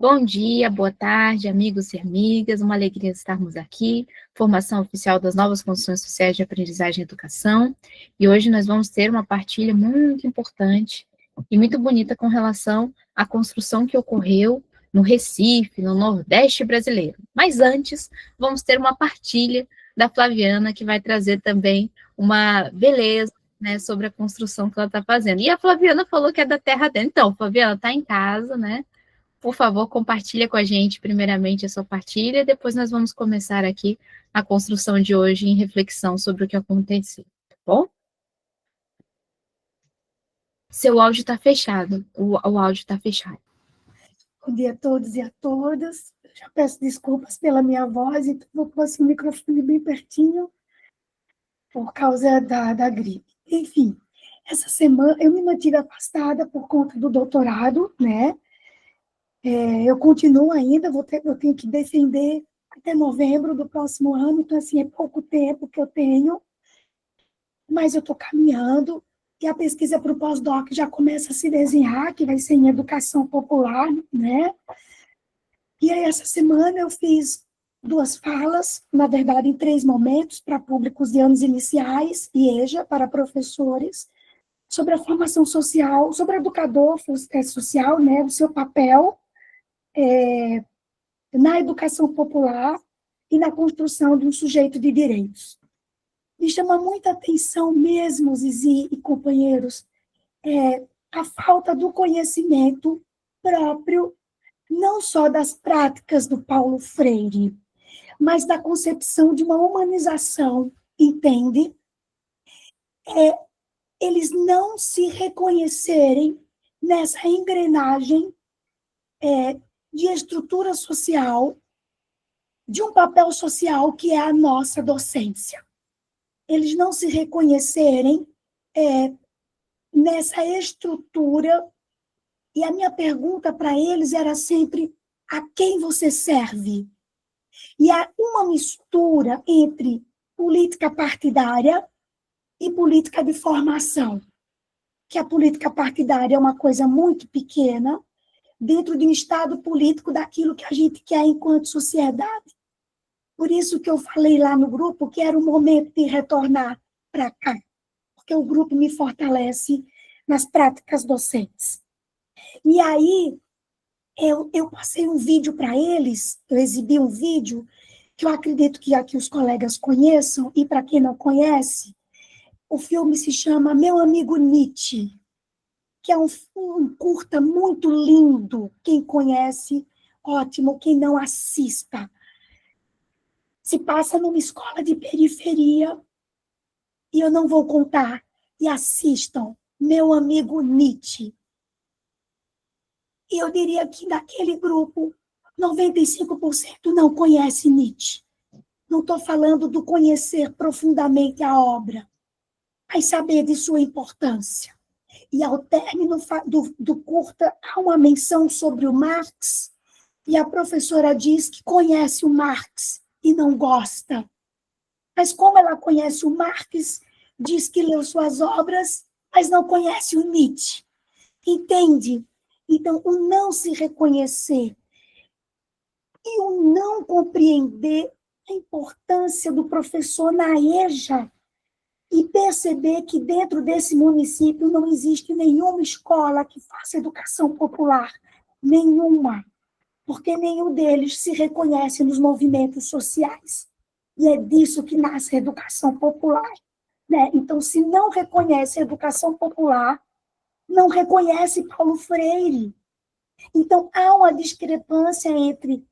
Bom dia, boa tarde, amigos e amigas. Uma alegria estarmos aqui. Formação oficial das novas condições sociais de aprendizagem e educação. E hoje nós vamos ter uma partilha muito importante e muito bonita com relação à construção que ocorreu no Recife, no Nordeste brasileiro. Mas antes, vamos ter uma partilha da Flaviana, que vai trazer também uma beleza, né, sobre a construção que ela está fazendo. E a Flaviana falou que é da terra dela. Então, Flaviana, está em casa, né? Por favor, compartilha com a gente, primeiramente, a sua partilha, depois nós vamos começar aqui a construção de hoje em reflexão sobre o que aconteceu, tá bom? Seu áudio está fechado, o áudio está fechado. Bom dia a todos e a todas. Já peço desculpas pela minha voz, então vou pôr o microfone bem pertinho por causa da gripe. Enfim, essa semana eu me mantive afastada por conta do doutorado, né? Eu continuo ainda, eu tenho que defender até novembro do próximo ano, então, assim, é pouco tempo que eu tenho, mas eu estou caminhando, e a pesquisa para o pós-doc já começa a se desenhar, que vai ser em educação popular, né? E aí, essa semana, eu fiz 2 falas, na verdade, em 3 momentos, para públicos de anos iniciais e EJA, para professores, sobre a formação social, sobre o educador social, né, o seu papel na educação popular e na construção de um sujeito de direitos. Me chama muita atenção mesmo, Zizi e companheiros, a falta do conhecimento próprio, não só das práticas do Paulo Freire, mas da concepção de uma humanização, entende? Eles não se reconhecerem nessa engrenagem de estrutura social, de um papel social que é a nossa docência. Eles não se reconhecerem nessa estrutura, e a minha pergunta para eles era sempre: a quem você serve? E há uma mistura entre política partidária e política de formação, que a política partidária é uma coisa muito pequena dentro de um estado político daquilo que a gente quer enquanto sociedade. Por isso que eu falei lá no grupo que era o momento de retornar para cá, porque o grupo me fortalece nas práticas docentes. E aí, eu passei um vídeo para eles, eu exibi um vídeo que eu acredito que aqui os colegas conheçam, e para quem não conhece, o filme se chama Meu Amigo Nietzsche, que é um curta muito lindo. Quem conhece, ótimo. Quem não, assista. Se passa numa escola de periferia, e eu não vou contar, e assistam Meu Amigo Nietzsche. E eu diria que daquele grupo, 95% não conhece Nietzsche. Não estou falando do conhecer profundamente a obra, mas saber de sua importância. E ao término do curta, há uma menção sobre o Marx, e a professora diz que conhece o Marx e não gosta. Mas como ela conhece o Marx, diz que leu suas obras, mas não conhece o Nietzsche. Entende? Então, o não se reconhecer e o não compreender a importância do professor na EJA, e perceber que dentro desse município não existe nenhuma escola que faça educação popular, nenhuma, porque nenhum deles se reconhece nos movimentos sociais. E é disso que nasce a educação popular, né? Então, se não reconhece a educação popular, não reconhece Paulo Freire. Então, há uma discrepância entre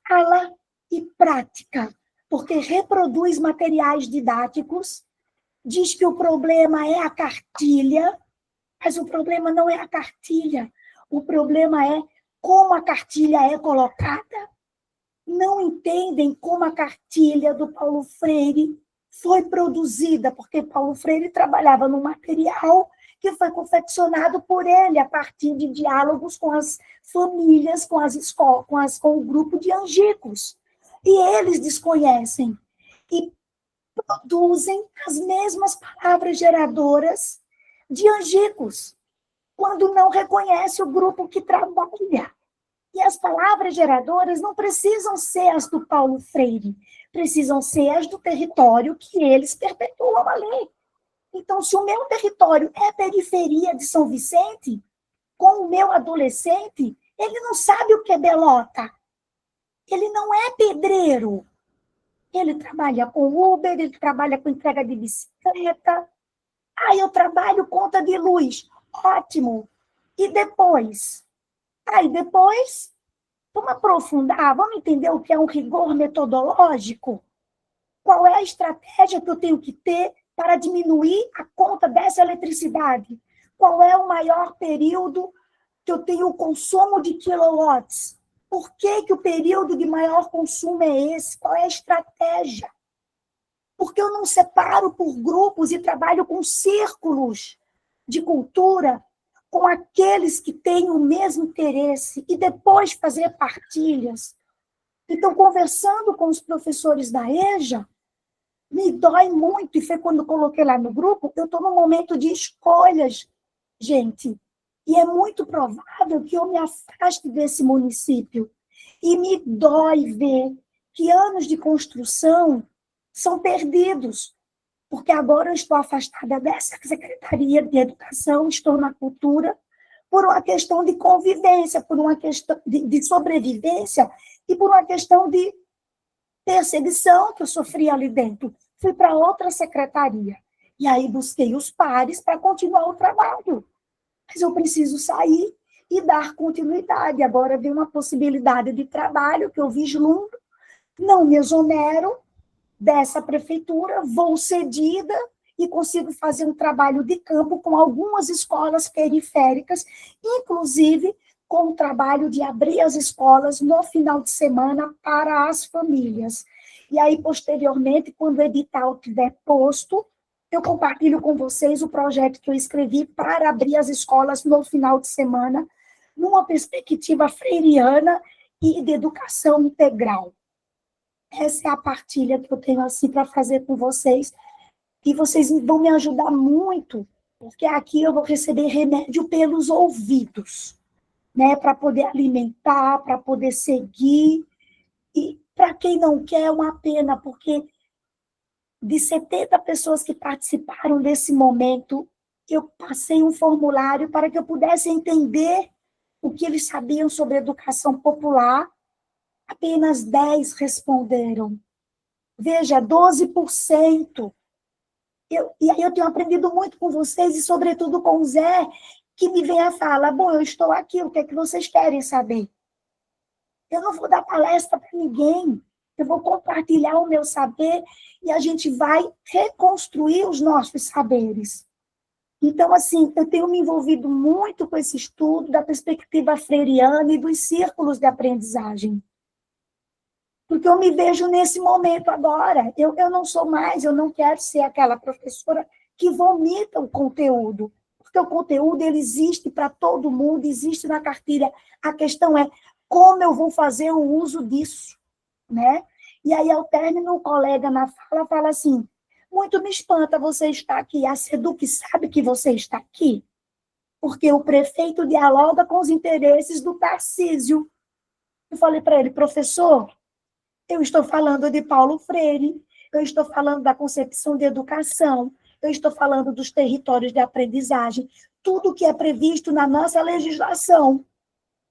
fala e prática, porque reproduz materiais didáticos, diz que o problema é a cartilha, mas o problema não é a cartilha, o problema é como a cartilha é colocada. Não entendem como a cartilha do Paulo Freire foi produzida, porque Paulo Freire trabalhava num material que foi confeccionado por ele a partir de diálogos com as famílias, com as escolas, com o grupo de angicos. E eles desconhecem e produzem as mesmas palavras geradoras de angicos, quando não reconhece o grupo que trabalha. E as palavras geradoras não precisam ser as do Paulo Freire, precisam ser as do território que eles perpetuam ali. Então, se o meu território é a periferia de São Vicente, com o meu adolescente, ele não sabe o que é belota. Ele não é pedreiro. Ele trabalha com Uber, ele trabalha com entrega de bicicleta. Ah, eu trabalho conta de luz. Ótimo. E depois? Aí depois, vamos aprofundar, vamos entender o que é um rigor metodológico? Qual é a estratégia que eu tenho que ter para diminuir a conta dessa eletricidade? Qual é o maior período que eu tenho o consumo de quilowatts? Por que, que o período de maior consumo é esse? Qual é a estratégia? Porque eu não separo por grupos e trabalho com círculos de cultura, com aqueles que têm o mesmo interesse, e depois fazer partilhas. Então, conversando com os professores da EJA, me dói muito, e foi quando coloquei lá no grupo, eu estou num momento de escolhas, gente, e é muito provável que eu me afaste desse município. E me dói ver que anos de construção são perdidos, porque agora eu estou afastada dessa Secretaria de Educação, estou na cultura, por uma questão de convivência, por uma questão de sobrevivência e por uma questão de perseguição que eu sofri ali dentro. Fui para outra secretaria. E aí busquei os pares para continuar o trabalho. Mas eu preciso sair e dar continuidade. Agora vem uma possibilidade de trabalho que eu vislumbro, não me exonero dessa prefeitura, vou cedida e consigo fazer um trabalho de campo com algumas escolas periféricas, inclusive com o trabalho de abrir as escolas no final de semana para as famílias. E aí, posteriormente, quando o edital estiver posto, eu compartilho com vocês o projeto que eu escrevi para abrir as escolas no final de semana, numa perspectiva freiriana e de educação integral. Essa é a partilha que eu tenho assim para fazer com vocês, e vocês vão me ajudar muito, porque aqui eu vou receber remédio pelos ouvidos, né, para poder alimentar, para poder seguir, e para quem não quer é uma pena, porque de 70 pessoas que participaram desse momento, eu passei um formulário para que eu pudesse entender o que eles sabiam sobre educação popular, apenas 10 responderam. Veja, 12%. E aí eu tenho aprendido muito com vocês, e sobretudo com o Zé, que me vem a falar, bom, eu estou aqui, o que é que vocês querem saber? Eu não vou dar palestra para ninguém, eu vou compartilhar o meu saber e a gente vai reconstruir os nossos saberes. Então, assim, eu tenho me envolvido muito com esse estudo da perspectiva freiriana e dos círculos de aprendizagem. Porque eu me vejo nesse momento agora. Eu não sou mais, eu não quero ser aquela professora que vomita o conteúdo. Porque o conteúdo ele existe para todo mundo, existe na cartilha. A questão é como eu vou fazer o uso disso, né? E aí, ao término, o colega na fala assim, muito me espanta você estar aqui. A SEDUC sabe que você está aqui? Porque o prefeito dialoga com os interesses do Tarcísio. Eu falei para ele, professor, eu estou falando de Paulo Freire, eu estou falando da concepção de educação, eu estou falando dos territórios de aprendizagem, tudo que é previsto na nossa legislação.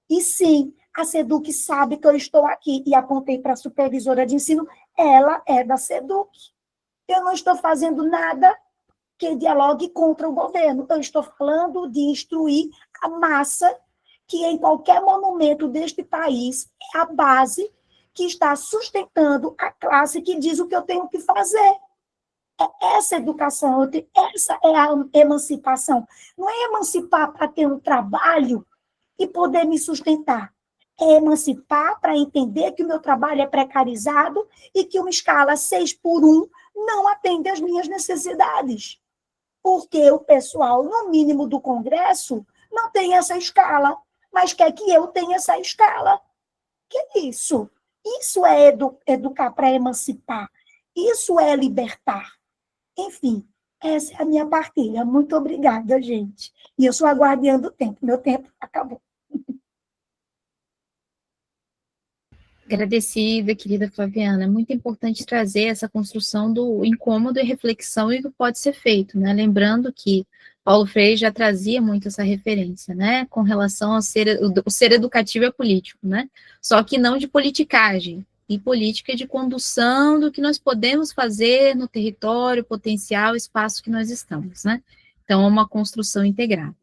E sim, a SEDUC sabe que eu estou aqui, e apontei para a supervisora de ensino, ela é da SEDUC. Eu não estou fazendo nada que dialogue contra o governo, eu estou falando de instruir a massa que em qualquer monumento deste país é a base que está sustentando a classe que diz o que eu tenho que fazer. É essa educação, essa é a emancipação. Não é emancipar para ter um trabalho e poder me sustentar. É emancipar para entender que o meu trabalho é precarizado e que uma escala 6x1 não atende às minhas necessidades. Porque o pessoal, no mínimo do Congresso, não tem essa escala, mas quer que eu tenha essa escala. Que é isso? Isso é educar para emancipar. Isso é libertar. Enfim, essa é a minha partilha. Muito obrigada, gente. E eu sou a guardiã do tempo. Meu tempo acabou. Agradecida, querida Flaviana. É muito importante trazer essa construção do incômodo e reflexão e do que pode ser feito, né? Lembrando que Paulo Freire já trazia muito essa referência, né? Com relação ao o ser educativo é político, né? Só que não de politicagem, e política de condução do que nós podemos fazer no território, potencial, espaço que nós estamos, né? Então, é uma construção integrada.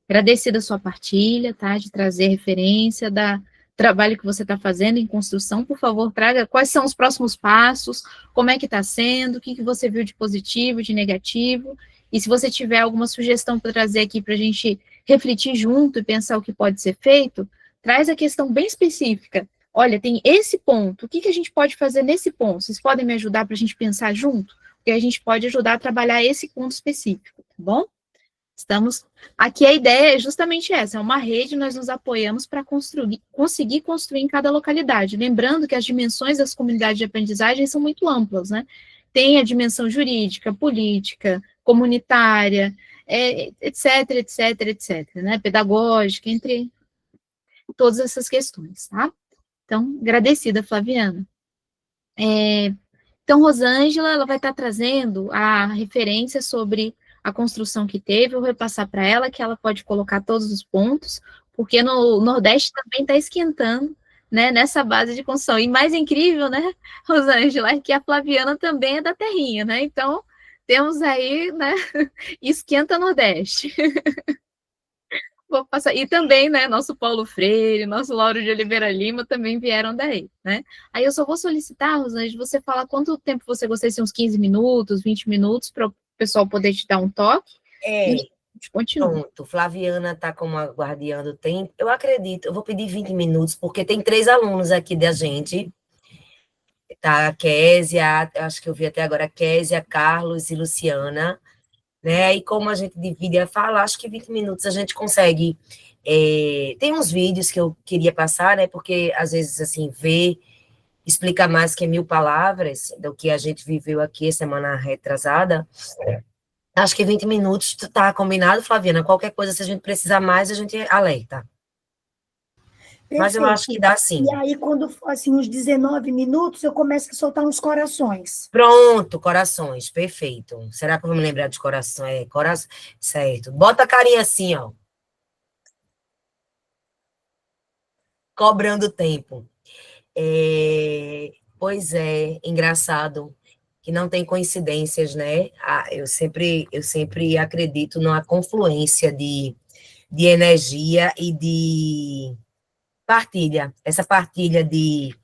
Agradecida a sua partilha, tá? De trazer referência da trabalho que você está fazendo em construção. Por favor, traga quais são os próximos passos, como é que está sendo, o que, que você viu de positivo, de negativo, e se você tiver alguma sugestão para trazer aqui para a gente refletir junto e pensar o que pode ser feito, traz a questão bem específica. Olha, tem esse ponto, o que, que a gente pode fazer nesse ponto? Vocês podem me ajudar para a gente pensar junto? Porque a gente pode ajudar a trabalhar esse ponto específico, tá bom? Estamos aqui, a ideia é justamente essa, é uma rede, nós nos apoiamos para conseguir construir em cada localidade, lembrando que as dimensões das comunidades de aprendizagem são muito amplas, né? Tem a dimensão jurídica, política, comunitária, etc, etc, etc, né? Pedagógica, entre todas essas questões, tá? Então, agradecida, Flaviana. Então, Rosângela, ela vai estar trazendo a referência sobre a construção que teve, eu vou repassar para ela, que ela pode colocar todos os pontos, porque no Nordeste também está esquentando, né, nessa base de construção. E mais incrível, né, Rosângela, é que a Flaviana também é da terrinha, né, então temos aí, né, esquenta Nordeste. Vou passar. E também, né, nosso Paulo Freire, nosso Lauro de Oliveira Lima também vieram daí, né? Aí eu só vou solicitar, Rosângela, você fala quanto tempo você gostaria, se uns 15 minutos, 20 minutos, para o pessoal poder te dar um toque. É, e a gente continua. Pronto, Flaviana está como a guardiã do tempo. Eu acredito, eu vou pedir 20 minutos, porque tem 3 alunos aqui da gente. Tá, a Késia, acho que eu vi até agora, Késia, Carlos e Luciana, né? E como a gente divide a fala, acho que 20 minutos a gente consegue. Tem uns vídeos que eu queria passar, né? Porque às vezes, assim, ver explica mais que 1000 palavras do que a gente viveu aqui semana retrasada. Acho que 20 minutos tá combinado, Flaviana. Qualquer coisa, se a gente precisar mais, a gente alerta. Mas eu acho que dá sim. E aí, quando for assim, uns 19 minutos, eu começo a soltar uns corações. Pronto, corações, perfeito. Será que eu vou me lembrar de coração? Coração, certo. Bota a carinha assim, ó. Cobrando tempo. Pois é, engraçado que não tem coincidências, né? Eu sempre acredito numa confluência de energia e de partilha. Essa partilha de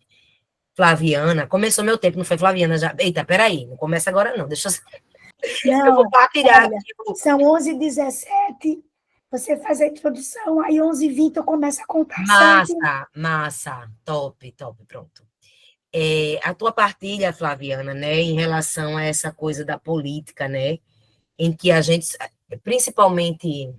Flaviana, começou meu tempo, não foi Flaviana já? Eita, peraí, não começa agora não, deixa Não, eu vou partilhar. olha, são 11h17, você faz a introdução, aí 11h20 eu começo a contar, certo? Massa, top, top, pronto. A tua partilha, Flaviana, né, em relação a essa coisa da política, né, em que a gente, principalmente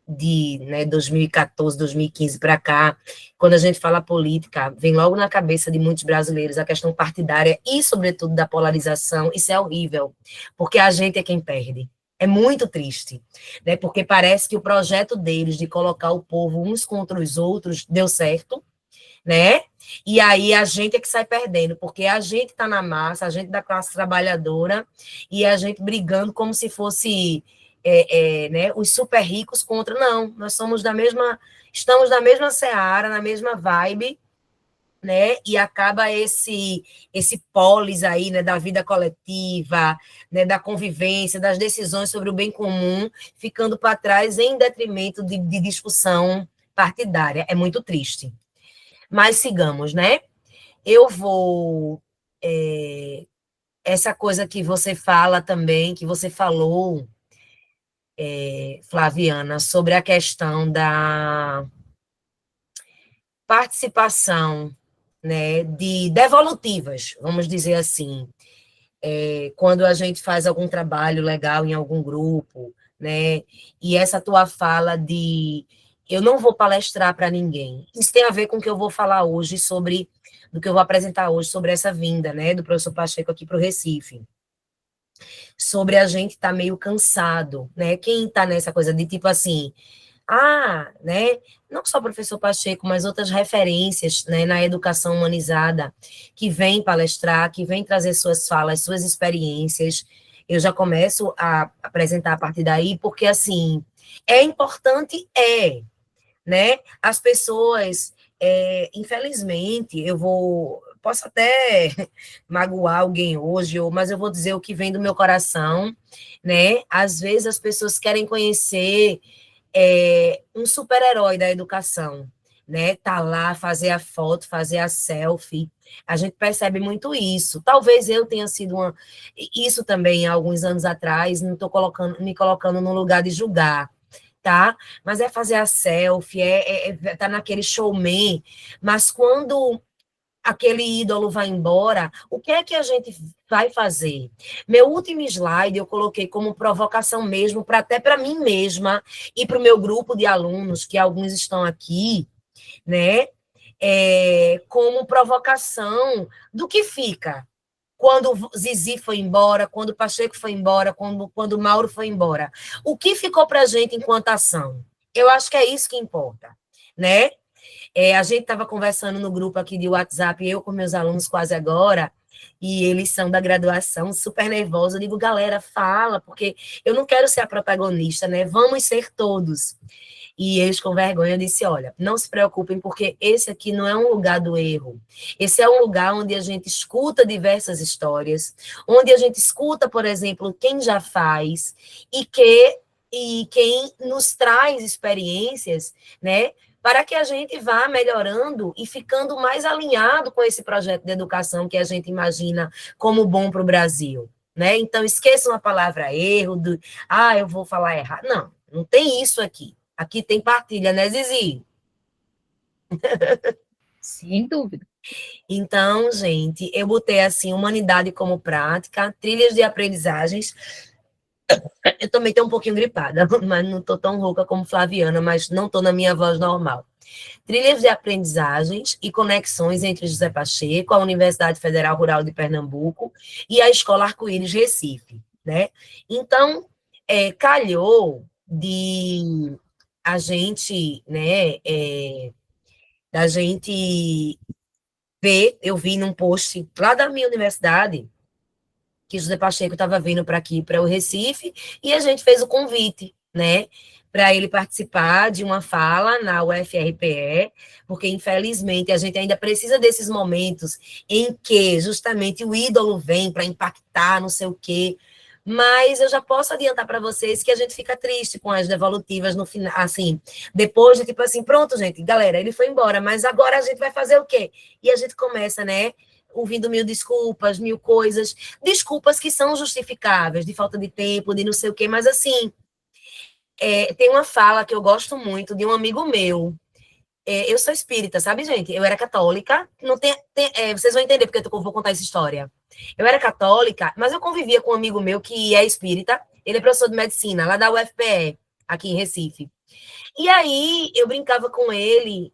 de, né, 2014, 2015 para cá, quando a gente fala política, vem logo na cabeça de muitos brasileiros a questão partidária e, sobretudo, da polarização. Isso é horrível, porque a gente é quem perde. É muito triste, né? Porque parece que o projeto deles de colocar o povo uns contra os outros deu certo, né? E aí a gente é que sai perdendo, porque a gente está na massa, a gente da classe trabalhadora, e a gente brigando como se fosse né, os super ricos contra. Não, nós somos estamos na mesma seara, na mesma vibe, né? E acaba esse polis aí, né, da vida coletiva, né, da convivência, das decisões sobre o bem comum, ficando para trás em detrimento de discussão partidária. É muito triste. Mas sigamos, né? Eu vou. Essa coisa que você fala também, que você falou, Flaviana, sobre a questão da participação, né, de devolutivas, vamos dizer assim, quando a gente faz algum trabalho legal em algum grupo, né, e essa tua fala de eu não vou palestrar para ninguém, isso tem a ver com o que eu vou falar hoje sobre, do que eu vou apresentar hoje sobre essa vinda, né, do professor Pacheco aqui para o Recife, sobre a gente estar meio cansado, né, quem está nessa coisa de tipo assim, né, não só o professor Pacheco, mas outras referências, né, na educação humanizada, que vêm palestrar, que vêm trazer suas falas, suas experiências. Eu já começo a apresentar a partir daí, porque, assim, é importante, né, as pessoas, infelizmente, posso até magoar alguém hoje, mas eu vou dizer o que vem do meu coração, né, às vezes as pessoas querem conhecer um super-herói da educação, né? Tá lá, fazer a foto, fazer a selfie. A gente percebe muito isso. Talvez eu tenha sido isso também há alguns anos atrás, não estou me colocando no lugar de julgar, tá? Mas é fazer a selfie, tá naquele showman. Mas quando aquele ídolo vai embora, o que é que a gente vai fazer? Meu último slide eu coloquei como provocação mesmo, até para mim mesma e para o meu grupo de alunos, que alguns estão aqui, né? Como provocação do que fica quando Zizi foi embora, quando Pacheco foi embora, quando Mauro foi embora. O que ficou para a gente enquanto ação? Eu acho que é isso que importa, né? A gente estava conversando no grupo aqui de WhatsApp, eu com meus alunos quase agora, e eles são da graduação, super nervosos. Eu digo, galera, fala, porque eu não quero ser a protagonista, né? Vamos ser todos. E eles, com vergonha, disse: olha, não se preocupem, porque esse aqui não é um lugar do erro. Esse é um lugar onde a gente escuta diversas histórias, onde a gente escuta, por exemplo, quem já faz e quem nos traz experiências, né? Para que a gente vá melhorando e ficando mais alinhado com esse projeto de educação que a gente imagina como bom para o Brasil, né? Então, esqueçam a palavra erro, eu vou falar errado. Não, não tem isso aqui. Aqui tem partilha, né, Zizi? Sem dúvida. Então, gente, eu botei assim, humanidade como prática, trilhas de aprendizagens. Eu também estou um pouquinho gripada, mas não estou tão rouca como Flaviana, mas não estou na minha voz normal. Trilhas de aprendizagens e conexões entre José Pacheco, a Universidade Federal Rural de Pernambuco e a Escola Arco-Íris Recife, né? Então, calhou de a gente, né, da gente ver, eu vi num post lá da minha universidade, que José Pacheco estava vindo para aqui, para o Recife, e a gente fez o convite, né, para ele participar de uma fala na UFRPE, porque, infelizmente, a gente ainda precisa desses momentos em que, justamente, o ídolo vem para impactar, não sei o quê, mas eu já posso adiantar para vocês que a gente fica triste com as devolutivas no final, assim, depois de, tipo assim, pronto, gente, galera, ele foi embora, mas agora a gente vai fazer o quê? E a gente começa, né, ouvindo mil desculpas, mil coisas, desculpas que são justificáveis, de falta de tempo, de não sei o quê, mas assim, tem uma fala que eu gosto muito de um amigo meu. Eu sou espírita, sabe, gente? Eu era católica, não vocês vão entender porque eu vou contar essa história. Eu era católica, mas eu convivia com um amigo meu que é espírita, ele é professor de medicina, lá da UFPE, aqui em Recife. E aí eu brincava com ele,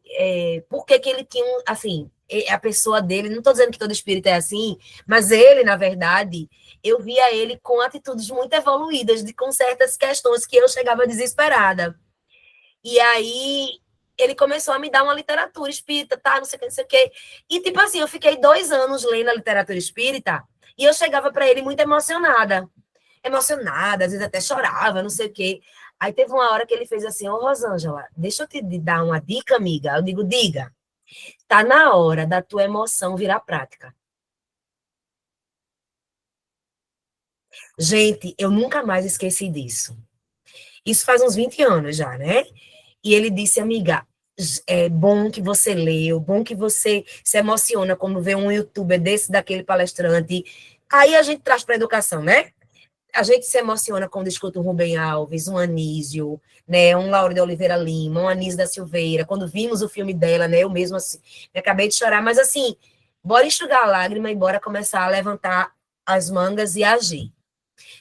porque que ele tinha, assim, a pessoa dele, não estou dizendo que todo espírito é assim, mas ele, na verdade, eu via ele com atitudes muito evoluídas, com certas questões que eu chegava desesperada. E aí ele começou a me dar uma literatura espírita, tá, não sei o que, não sei o que. E, tipo assim, eu fiquei 2 anos lendo a literatura espírita e eu chegava para ele muito emocionada, às vezes até chorava, não sei o quê. Aí teve uma hora que ele fez assim: ô Rosângela, deixa eu te dar uma dica, amiga. Eu digo: diga, tá na hora da tua emoção virar prática. Gente, eu nunca mais esqueci disso. Isso faz uns 20 anos já, né? E ele disse: amiga, é bom que você leu, bom que você se emociona quando vê um youtuber desse, daquele palestrante. Aí a gente traz para a educação, né? A gente se emociona quando escuta um Rubem Alves, um Anísio, né, um Lauro de Oliveira Lima, um Anísio da Silveira, quando vimos o filme dela, né, eu mesmo assim, me acabei de chorar, mas assim, bora enxugar a lágrima e bora começar a levantar as mangas e agir.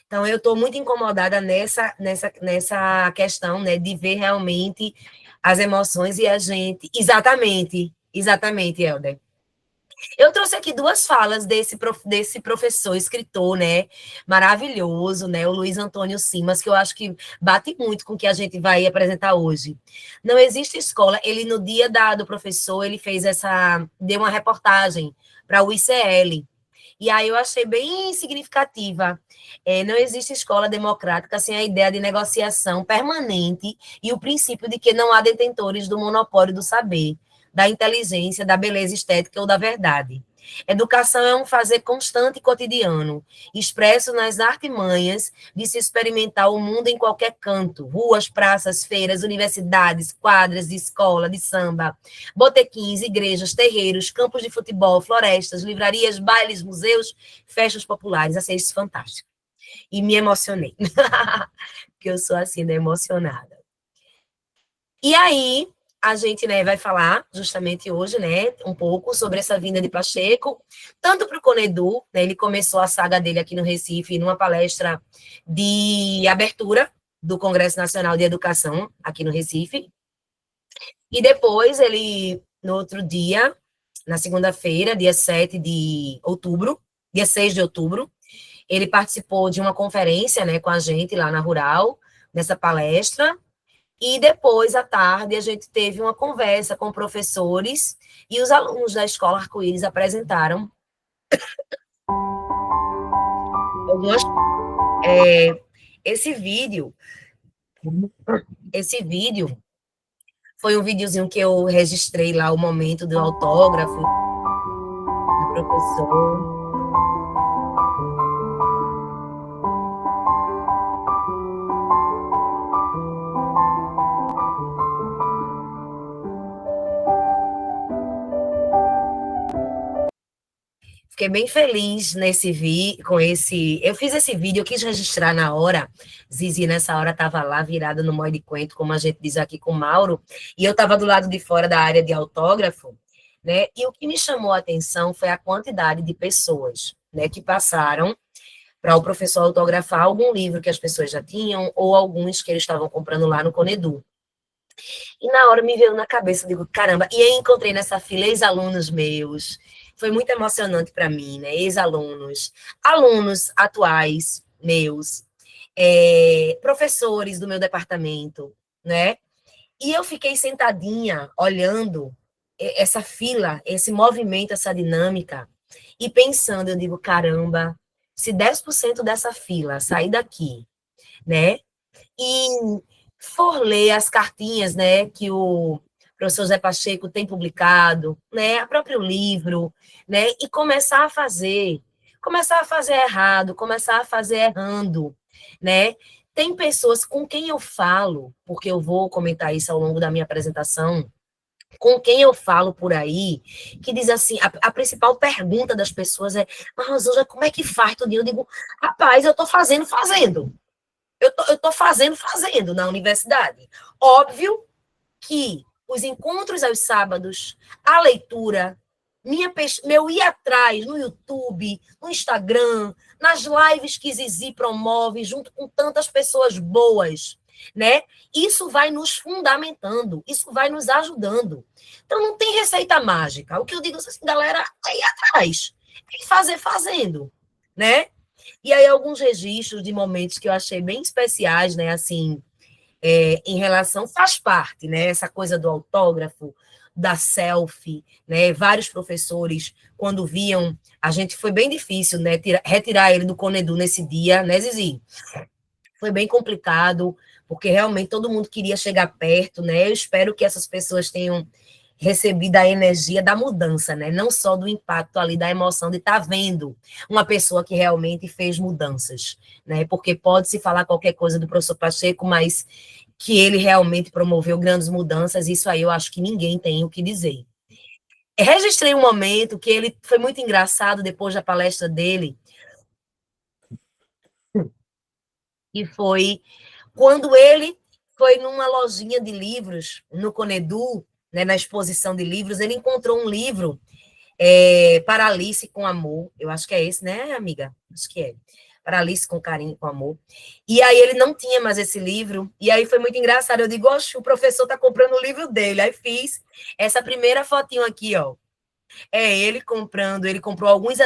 Então, eu estou muito incomodada nessa questão, né, de ver realmente as emoções e a gente... Exatamente, Helder. Eu trouxe aqui duas falas desse professor, escritor, né, maravilhoso, né, o Luiz Antônio Simas, que eu acho que bate muito com o que a gente vai apresentar hoje. Não existe escola, ele no dia do professor, ele deu uma reportagem para o ICL, e aí eu achei bem significativa. Não existe escola democrática sem a ideia de negociação permanente e o princípio de que não há detentores do monopólio do saber, da inteligência, da beleza estética ou da verdade. Educação é um fazer constante e cotidiano, expresso nas artimanhas de se experimentar o mundo em qualquer canto, ruas, praças, feiras, universidades, quadras de escola, de samba, botequins, igrejas, terreiros, campos de futebol, florestas, livrarias, bailes, museus, festas populares. Achei isso fantástico. E me emocionei, porque eu sou assim, né, emocionada. E aí, a gente, né, vai falar justamente hoje, né, um pouco sobre essa vinda de Pacheco, tanto para o Conedu, né, ele começou a saga dele aqui no Recife, numa palestra de abertura do Congresso Nacional de Educação, aqui no Recife, e depois ele, no outro dia, na segunda-feira, dia 7 de outubro, dia 6 de outubro, ele participou de uma conferência, né, com a gente lá na Rural, nessa palestra. E depois, à tarde, a gente teve uma conversa com professores e os alunos da Escola Arco-Íris apresentaram algumas. Esse vídeo foi um videozinho que eu registrei lá, o momento do autógrafo do professor. Fiquei bem feliz com esse. Eu fiz esse vídeo, eu quis registrar na hora. Zizi, nessa hora, estava lá virada no molde de coentro, como a gente diz aqui com o Mauro, e eu estava do lado de fora da área de autógrafo, né? E o que me chamou a atenção foi a quantidade de pessoas, né, que passaram para o professor autografar algum livro que as pessoas já tinham, ou alguns que eles estavam comprando lá no Conedu. E na hora me veio na cabeça, eu digo, caramba, e aí encontrei nessa fila ex-alunos meus. Foi muito emocionante para mim, né? Ex-alunos, alunos atuais meus, professores do meu departamento, né? E eu fiquei sentadinha, olhando essa fila, esse movimento, essa dinâmica, e pensando, eu digo, caramba, se 10% dessa fila sair daqui, né? E for ler as cartinhas, né, que o professor Zé Pacheco tem publicado, né, o próprio livro, né, e começar a fazer errado, começar a fazer errando, né? Tem pessoas com quem eu falo, porque eu vou comentar isso ao longo da minha apresentação, com quem eu falo por aí, que diz assim, a principal pergunta das pessoas é, mas Rosângela, como é que faz tudo? Eu digo, rapaz, eu estou fazendo. Eu estou fazendo na universidade. Óbvio que os encontros aos sábados, a leitura, meu ir atrás no YouTube, no Instagram, nas lives que Zizi promove, junto com tantas pessoas boas, né? Isso vai nos fundamentando, isso vai nos ajudando. Então, não tem receita mágica. O que eu digo assim, galera, é ir atrás. É fazer fazendo, né? E aí, alguns registros de momentos que eu achei bem especiais, né? Assim, em relação, faz parte, né? Essa coisa do autógrafo, da selfie, né? Vários professores, quando viam, a gente foi bem difícil, né? Retirar ele do Conedu nesse dia, né, Zizi? Foi bem complicado, porque realmente todo mundo queria chegar perto, né? Eu espero que essas pessoas tenham recebido a energia da mudança, né? Não só do impacto ali, da emoção de estar vendo uma pessoa que realmente fez mudanças, né? Porque pode-se falar qualquer coisa do professor Pacheco, mas que ele realmente promoveu grandes mudanças, isso aí eu acho que ninguém tem o que dizer. Registrei um momento que ele foi muito engraçado depois da palestra dele, e foi quando ele foi numa lojinha de livros, no Conedu, né, na exposição de livros, ele encontrou um livro, Para Alice com Amor, eu acho que é esse, né, amiga? Acho que é. Para Alice com Carinho, com Amor. E aí ele não tinha mais esse livro, e aí foi muito engraçado. Eu digo, oxe, o professor está comprando o livro dele. Aí fiz essa primeira fotinho aqui, ó. É ele comprando, ele comprou alguns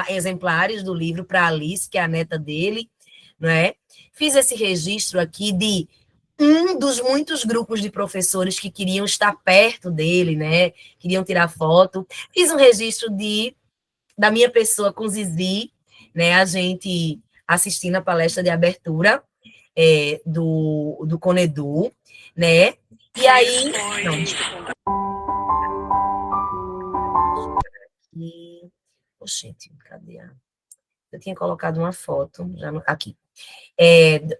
exemplares do livro para Alice, que é a neta dele, não é? Fiz esse registro aqui de um dos muitos grupos de professores que queriam estar perto dele, né? Queriam tirar foto. Fiz um registro da minha pessoa com Zizi, né? A gente assistindo a palestra de abertura do Conedu, né? E aí... Não, e... Oxente, cadê a... Eu tinha colocado uma foto, aqui,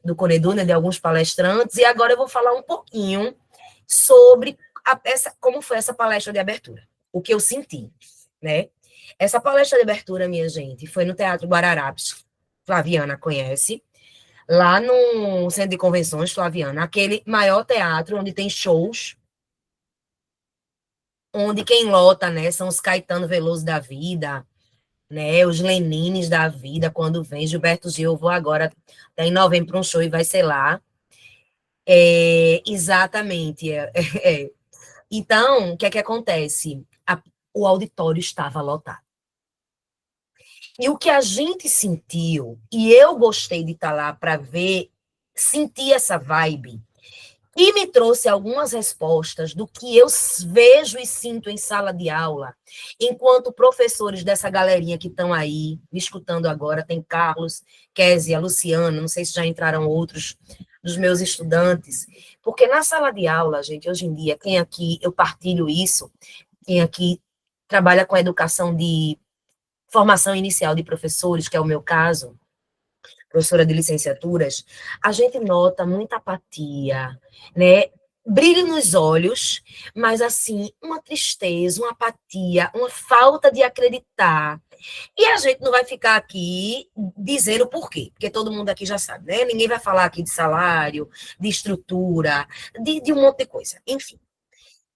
do Conedu, né, de alguns palestrantes, e agora eu vou falar um pouquinho sobre como foi essa palestra de abertura, o que eu senti, né? Essa palestra de abertura, minha gente, foi no Teatro Guararapes, Flaviana conhece, lá no Centro de Convenções, Flaviana, aquele maior teatro onde tem shows, onde quem lota, né, são os Caetano Veloso da vida, né, os Lenines da vida, quando vem, Gilberto Gil, eu vou agora, tá em novembro para um show e vai ser lá. Exatamente. Então, o que é que acontece? O auditório estava lotado. E o que a gente sentiu, e eu gostei de estar lá para ver, sentir essa vibe, e me trouxe algumas respostas do que eu vejo e sinto em sala de aula, enquanto professores dessa galerinha que estão aí, me escutando agora, tem Carlos, Kézia, Luciana, não sei se já entraram outros dos meus estudantes, porque na sala de aula, gente, hoje em dia, quem aqui, eu partilho isso, quem aqui trabalha com educação de formação inicial de professores, que é o meu caso, professora de licenciaturas, a gente nota muita apatia, né? Brilho nos olhos, mas assim, uma tristeza, uma apatia, uma falta de acreditar. E a gente não vai ficar aqui dizendo por quê, porque todo mundo aqui já sabe, né? Ninguém vai falar aqui de salário, de estrutura, de um monte de coisa, enfim.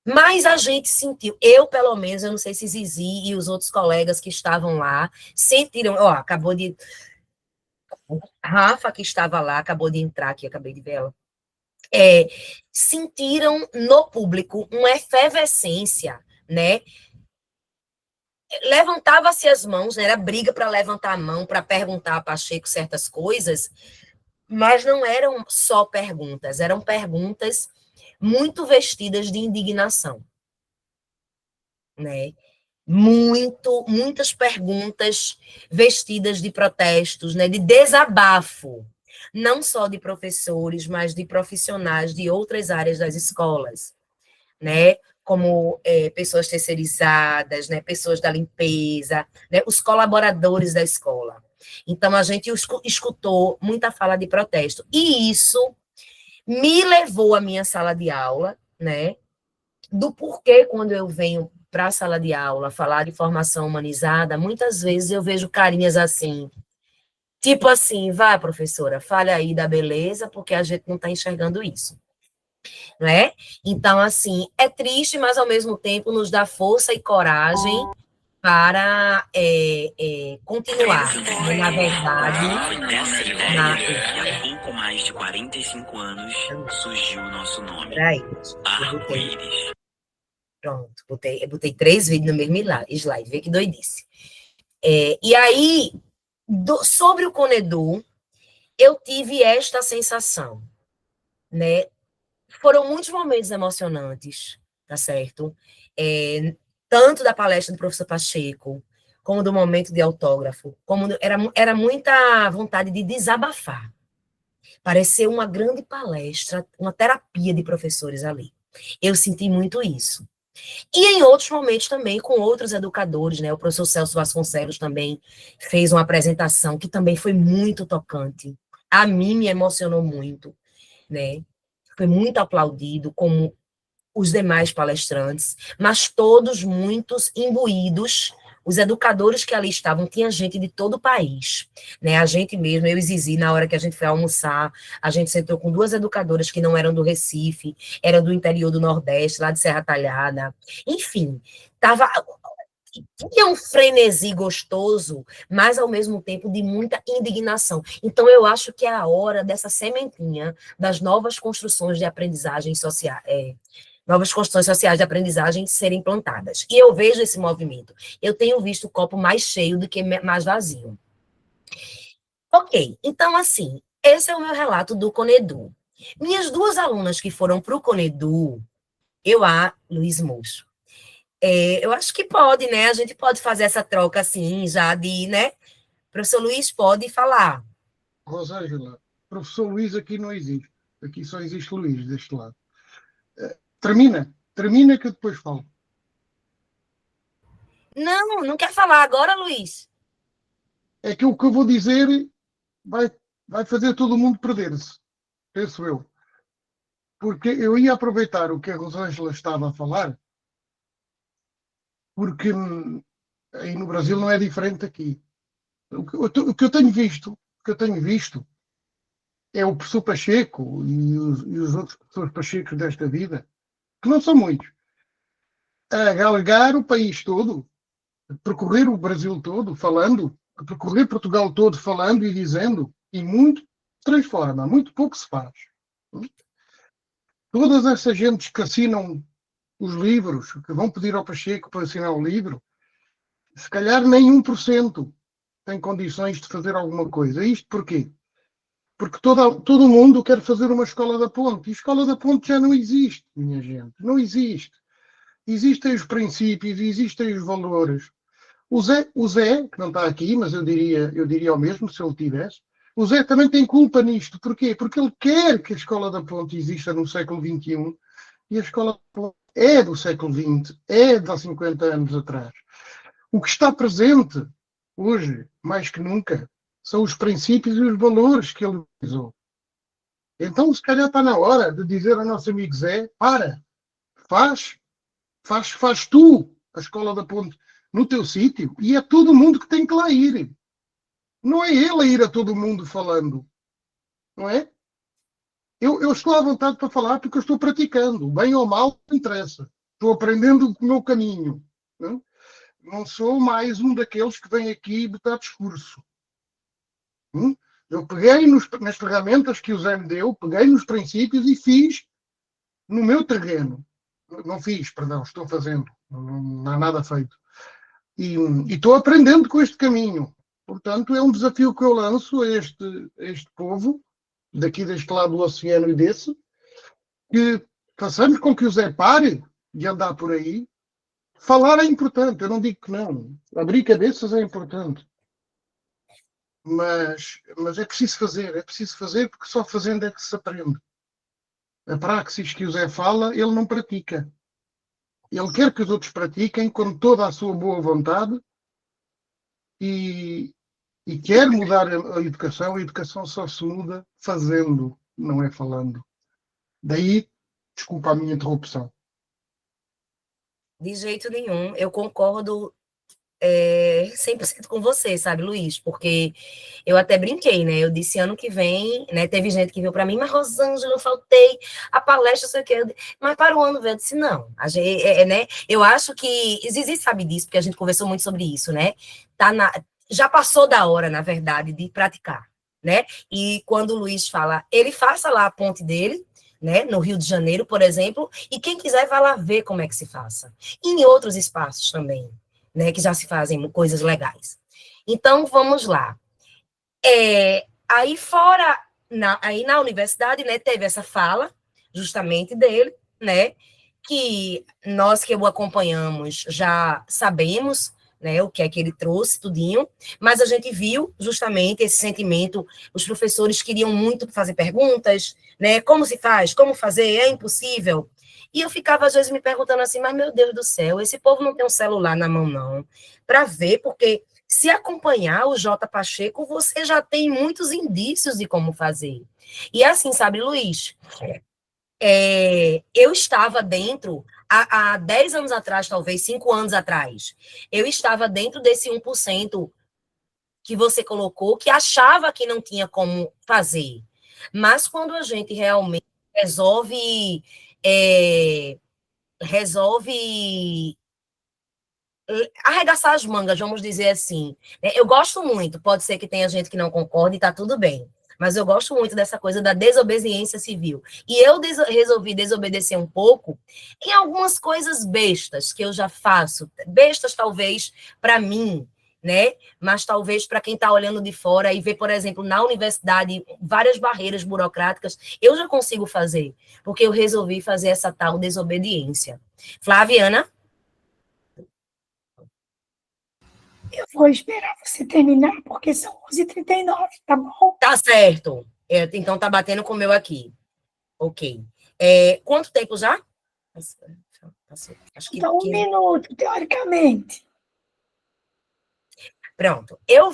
Mas a gente sentiu, eu pelo menos, eu não sei se Zizi e os outros colegas que estavam lá sentiram, ó, acabou de... Rafa, que estava lá, acabou de entrar aqui, acabei de ver ela, sentiram no público uma efervescência, né? Levantava-se as mãos, né? Era briga para levantar a mão, para perguntar a Pacheco certas coisas, mas não eram só perguntas, eram perguntas muito vestidas de indignação, né? Muitas perguntas vestidas de protestos, né, de desabafo, não só de professores, mas de profissionais de outras áreas das escolas, né, como pessoas terceirizadas, né, pessoas da limpeza, né, os colaboradores da escola. Então, a gente escutou muita fala de protesto, e isso me levou à minha sala de aula, né, do porquê, quando eu venho para a sala de aula falar de formação humanizada, muitas vezes eu vejo carinhas assim, tipo assim, vai, professora, fale aí da beleza, porque a gente não está enxergando isso, não é? Então, assim, é triste, mas ao mesmo tempo nos dá força e coragem para continuar, né? Na verdade... Há pouco mais de 45 anos surgiu o nosso nome. Peraí, Arco-íris. Pronto, botei 3 vídeos no mesmo slide, vê que doidice. E aí, sobre o Conedu, eu tive esta sensação, né? Foram muitos momentos emocionantes, tá certo? Tanto da palestra do professor Pacheco, como do momento de autógrafo, como era muita vontade de desabafar. Pareceu uma grande palestra, uma terapia de professores ali. Eu senti muito isso. E em outros momentos também, com outros educadores, né? O professor Celso Vasconcelos também fez uma apresentação que também foi muito tocante. A mim me emocionou muito, né? Foi muito aplaudido, como os demais palestrantes, mas todos muitos imbuídos. Os educadores que ali estavam, tinha gente de todo o país, né? A gente mesmo, eu e Zizi, na hora que a gente foi almoçar, a gente sentou com 2 educadoras que não eram do Recife, eram do interior do Nordeste, lá de Serra Talhada. Enfim, tinha um frenesi gostoso, mas ao mesmo tempo de muita indignação. Então, eu acho que é a hora dessa sementinha das novas construções de aprendizagem social, novas construções sociais de aprendizagem serem implantadas. E eu vejo esse movimento. Eu tenho visto o copo mais cheio do que mais vazio. Ok, então, assim, esse é o meu relato do Conedu. Minhas duas alunas que foram para o Conedu, Luiz Moço, eu acho que pode, né? A gente pode fazer essa troca, assim, já de, né? Professor Luiz pode falar. Rosângela, professor Luís aqui não existe. Aqui só existe Luís deste lado. Termina que eu depois falo. Não, não quer falar agora, Luiz? É que o que eu vou dizer vai fazer todo mundo perder-se, penso eu. Porque eu ia aproveitar o que a Rosângela estava a falar, porque aí no Brasil não é diferente aqui. O que eu tenho visto é o professor Pacheco e os outros professores Pachecos desta vida, que não são muitos, a galgar o país todo, percorrer o Brasil todo falando, percorrer Portugal todo falando e dizendo, e muito transforma, muito pouco se faz. Todas essas gentes que assinam os livros, que vão pedir ao Pacheco para assinar o livro, se calhar nem 1% tem condições de fazer alguma coisa. Isto porquê? Porque todo mundo quer fazer uma escola da ponte. E a escola da ponte já não existe, minha gente. Não existe. Existem os princípios, existem os valores. O Zé, que não está aqui, mas eu diria o mesmo se ele tivesse, o Zé também tem culpa nisto. Porquê? Porque ele quer que a escola da ponte exista no século XXI e a escola da ponte é do século XX, é de há 50 anos atrás. O que está presente hoje, mais que nunca, são os princípios e os valores que ele utilizou. Então, se calhar está na hora de dizer ao nosso amigo Zé, faz tu a escola da ponte no teu sítio e é todo mundo que tem que lá ir. Não é ele a ir a todo mundo falando. Não é? Eu estou à vontade para falar porque eu estou praticando. Bem ou mal, não interessa. Estou aprendendo o meu caminho. Não sou mais um daqueles que vem aqui botar discurso. Eu peguei nas ferramentas que o Zé me deu, peguei nos princípios e fiz no meu terreno. Não fiz, perdão, estou fazendo. Não há nada feito. E estou aprendendo com este caminho. Portanto, é um desafio que eu lanço a este povo, daqui deste lado do oceano e desse, que façamos com que o Zé pare de andar por aí. Falar é importante, eu não digo que não. Abrir cabeças é importante. Mas é preciso fazer porque só fazendo é que se aprende. A praxis que o Zé fala, ele não pratica. Ele quer que os outros pratiquem com toda a sua boa vontade e quer mudar a educação só se muda fazendo, não é falando. Daí, desculpa a minha interrupção. De jeito nenhum, eu concordo 100% com você, sabe, Luiz? Porque eu até brinquei, né? Eu disse ano que vem, né? Teve gente que veio para mim, mas Rosângela, eu faltei a palestra, sei o quê. Mas para o ano veio, eu disse, não. A gente, né? Eu acho que Zizi sabe disso, porque a gente conversou muito sobre isso, né? Já passou da hora, na verdade, de praticar, né? E quando o Luiz fala, ele faça lá a ponte dele, né, no Rio de Janeiro, por exemplo, e quem quiser vai lá ver como é que se faça. E em outros espaços também, né, que já se fazem coisas legais. Então, vamos lá. Aí fora, aí na universidade, né, teve essa fala, justamente dele, né, que nós que o acompanhamos já sabemos, né, o que é que ele trouxe, tudinho, mas a gente viu justamente esse sentimento, os professores queriam muito fazer perguntas, né, como se faz, como fazer, é impossível, e eu ficava às vezes me perguntando assim, mas meu Deus do céu, esse povo não tem um celular na mão não, para ver, porque se acompanhar o J. Pacheco, você já tem muitos indícios de como fazer. E assim, sabe, Luiz, eu estava dentro, há 10 anos atrás, talvez 5 anos atrás, eu estava dentro desse 1% que você colocou, que achava que não tinha como fazer. Mas quando a gente realmente resolve arregaçar as mangas, vamos dizer assim. Eu gosto muito, pode ser que tenha gente que não concorde e está tudo bem. mas eu gosto muito dessa coisa da desobediência civil. E eu resolvi desobedecer um pouco em algumas coisas bestas que eu já faço, bestas talvez para mim, né? Mas talvez para quem está olhando de fora e vê, por exemplo, na universidade, várias barreiras burocráticas, eu já consigo fazer, porque eu resolvi fazer essa tal desobediência. Flaviana? Eu vou esperar você terminar, porque são 11h39, tá bom? Tá certo. Então tá batendo com o meu aqui. Ok. Quanto tempo já? Acho que Então, 1 minuto, teoricamente. Pronto. Eu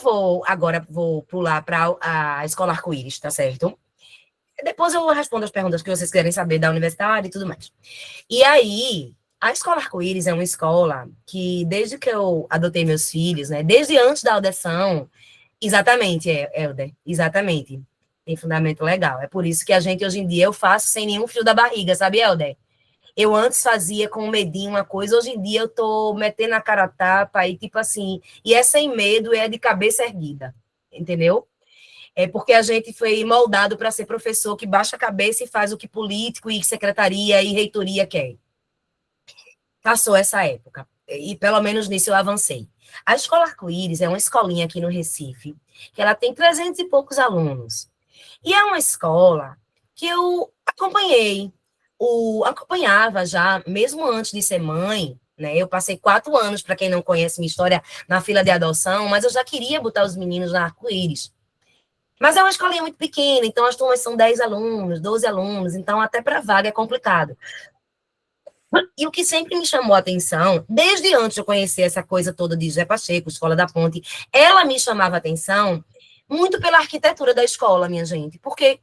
agora vou pular para a Escola Arco-Íris, tá certo? Depois eu respondo as perguntas que vocês querem saber da universidade e tudo mais. E aí, a Escola Arco-Íris é uma escola que, desde que eu adotei meus filhos, né? Desde antes da adoção, exatamente, Helder, exatamente. Tem fundamento legal. É por isso que a gente, hoje em dia, eu faço sem nenhum frio da barriga, sabe, Helder? Eu antes fazia com medinho uma coisa, hoje em dia eu tô metendo a cara a tapa e tipo assim, e é sem medo, é de cabeça erguida, entendeu? É porque a gente foi moldado para ser professor que baixa a cabeça e faz o que político e secretaria e reitoria quer. Passou essa época, e pelo menos nisso eu avancei. A Escola Arco-Íris é uma escolinha aqui no Recife, que ela tem 300 e poucos alunos. E é uma escola que eu acompanhava já, mesmo antes de ser mãe, né? Eu passei 4 anos, para quem não conhece minha história, na fila de adoção, mas eu já queria botar os meninos na Arco-Íris. Mas é uma escolinha muito pequena, então as turmas são 10 alunos, 12 alunos, então até para vaga é complicado. E o que sempre me chamou a atenção, desde antes de eu conhecer essa coisa toda de José Pacheco, Escola da Ponte, ela me chamava a atenção muito pela arquitetura da escola, minha gente, porque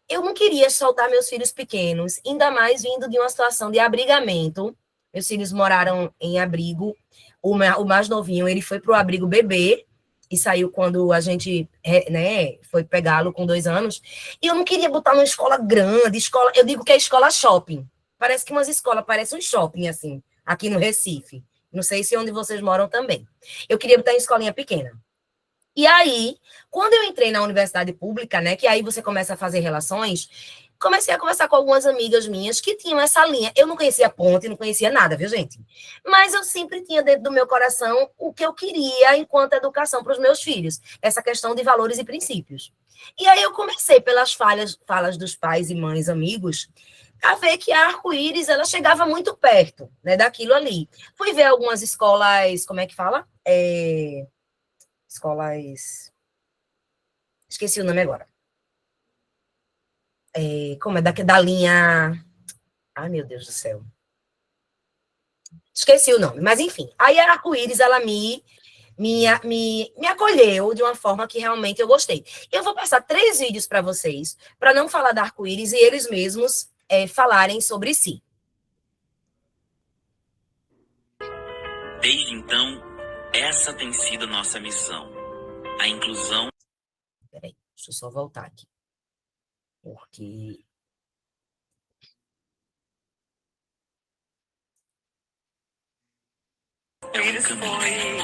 eu não queria soltar meus filhos pequenos, ainda mais vindo de uma situação de abrigamento. Meus filhos moraram em abrigo, o mais novinho, ele foi para o abrigo bebê, e saiu quando a gente, né, foi pegá-lo com 2 anos, e eu não queria botar numa escola grande, eu digo que é escola shopping, parece que umas escolas parecem um shopping, assim, aqui no Recife, não sei se onde vocês moram também. Eu queria botar em escolinha pequena. E aí, quando eu entrei na universidade pública, né, que aí você começa a fazer relações, comecei a conversar com algumas amigas minhas que tinham essa linha. Eu não conhecia ponte, não conhecia nada, viu, gente? Mas eu sempre tinha dentro do meu coração o que eu queria enquanto educação para os meus filhos, essa questão de valores e princípios. E aí eu comecei pelas falas dos pais e mães amigos, a ver que a Arco-Íris, ela chegava muito perto, né, daquilo ali. Fui ver algumas escolas, como é que fala? Escolas... Esqueci o nome agora. Como é? Da linha... Ai, meu Deus do céu. Esqueci o nome, mas enfim. Aí a Arco-Íris, ela me acolheu de uma forma que realmente eu gostei. Eu vou passar 3 vídeos para vocês, para não falar da Arco-Íris e eles mesmos falarem sobre si. Desde então, essa tem sido nossa missão. A inclusão... Peraí, deixa eu só voltar aqui. Porque... É um caminho.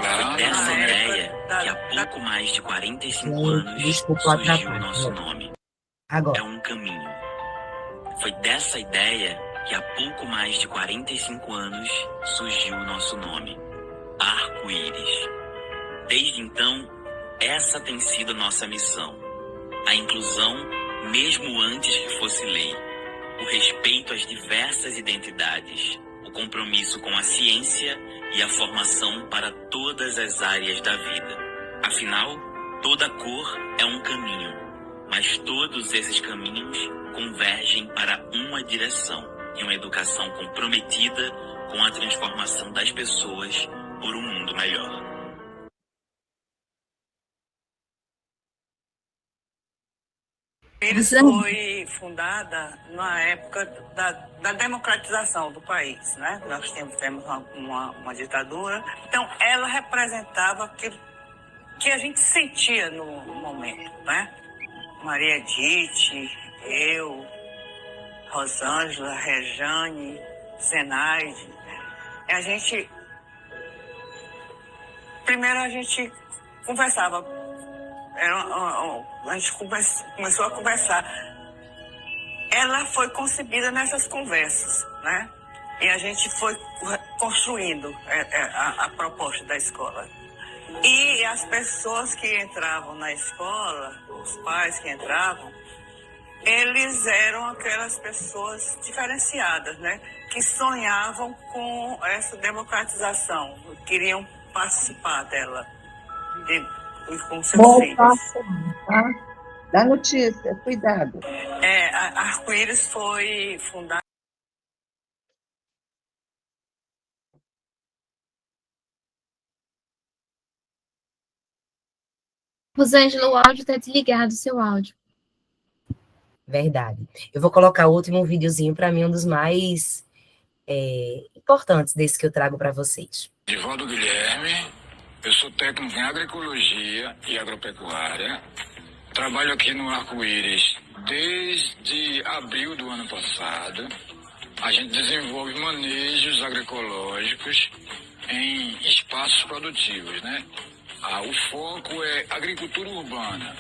Foi dessa ideia que há pouco mais de 45 anos surgiu o nosso nome. Agora. É um caminho. Foi dessa ideia que há pouco mais de 45 anos surgiu o nosso nome, Arco-Íris. Desde então, essa tem sido nossa missão. A inclusão, mesmo antes que fosse lei. O respeito às diversas identidades. O compromisso com a ciência e a formação para todas as áreas da vida. Afinal, toda cor é um caminho, mas todos esses caminhos convergem para uma direção, em uma educação comprometida com a transformação das pessoas por um mundo melhor. Eles foi fundada na época da democratização do país, né? Nós temos uma ditadura. Então, ela representava aquilo que a gente sentia no momento, né? Maria Edith, eu, Rosângela, Rejane, Zenaide. Primeiro a gente conversava A gente começou a conversar. Ela foi concebida nessas conversas, né? E a gente foi construindo a proposta da escola. E as pessoas que entravam na escola, os pais que entravam, eles eram aquelas pessoas diferenciadas, né? Que sonhavam com essa democratização, queriam participar dela, com seus filhos. Tá? Dá notícia, cuidado. A Arco-Íris foi fundada. Rosângela, o áudio está desligado, o seu áudio. Verdade. Eu vou colocar o último videozinho, para mim, um dos mais importantes desse que eu trago para vocês. Divaldo Guilherme, eu sou técnico em agroecologia e agropecuária. Trabalho aqui no Arco-Íris desde abril do ano passado. A gente desenvolve manejos agroecológicos em espaços produtivos, né? O foco é agricultura urbana.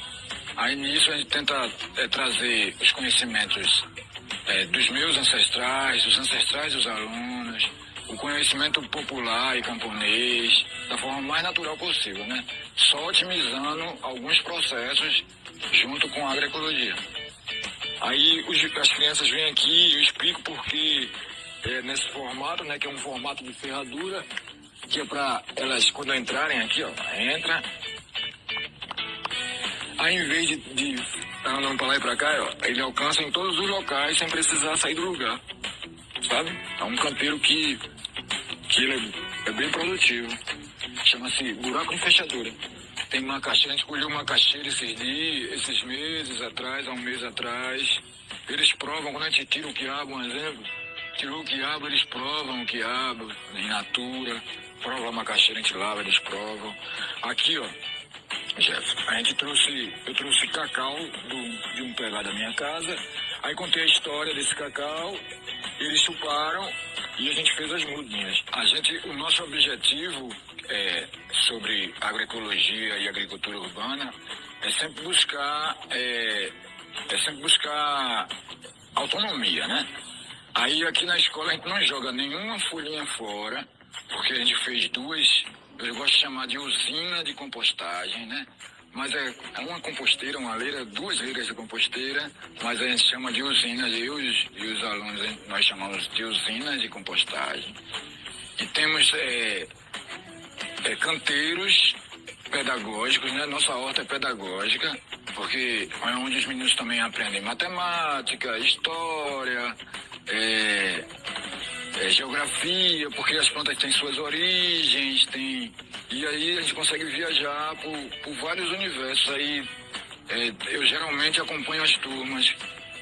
Aí nisso a gente tenta trazer os conhecimentos dos meus ancestrais, dos ancestrais dos alunos, o conhecimento popular e camponês, da forma mais natural possível, né? Só otimizando alguns processos junto com a agroecologia. Aí as crianças vêm aqui, eu explico porque nesse formato, né, que é um formato de ferradura, que é para elas, quando entrarem aqui, ó, entra. Aí, em vez de andando para lá e para cá, ó, ele alcança em todos os locais sem precisar sair do lugar, sabe? É um canteiro que ele é bem produtivo. Chama-se buraco de fechadura. Tem macaxeira, a gente colheu macaxeira esses meses atrás, há um mês atrás. Eles provam, quando a gente tira o quiabo, um exemplo, tirou o quiabo, eles provam o quiabo em natura, prova a macaxeira, a gente lava, eles provam. Aqui, ó, Jefferson, eu trouxe cacau de um pé lá da minha casa, aí contei a história desse cacau, eles chuparam e a gente fez as mudinhas. O nosso objetivo sobre agroecologia e agricultura urbana é sempre buscar autonomia, né? Aí aqui na escola a gente não joga nenhuma folhinha fora, porque a gente fez duas, eu gosto de chamar de usina de compostagem, né? Mas é uma composteira, uma leira, duas leiras de composteira, mas a gente chama de usinas, eu e os alunos, nós chamamos de usinas de compostagem. E temos canteiros pedagógicos, né? Nossa horta é pedagógica, porque é onde os meninos também aprendem matemática, história, geografia, porque as plantas têm suas origens, e aí a gente consegue viajar por vários universos. Aí eu geralmente acompanho as turmas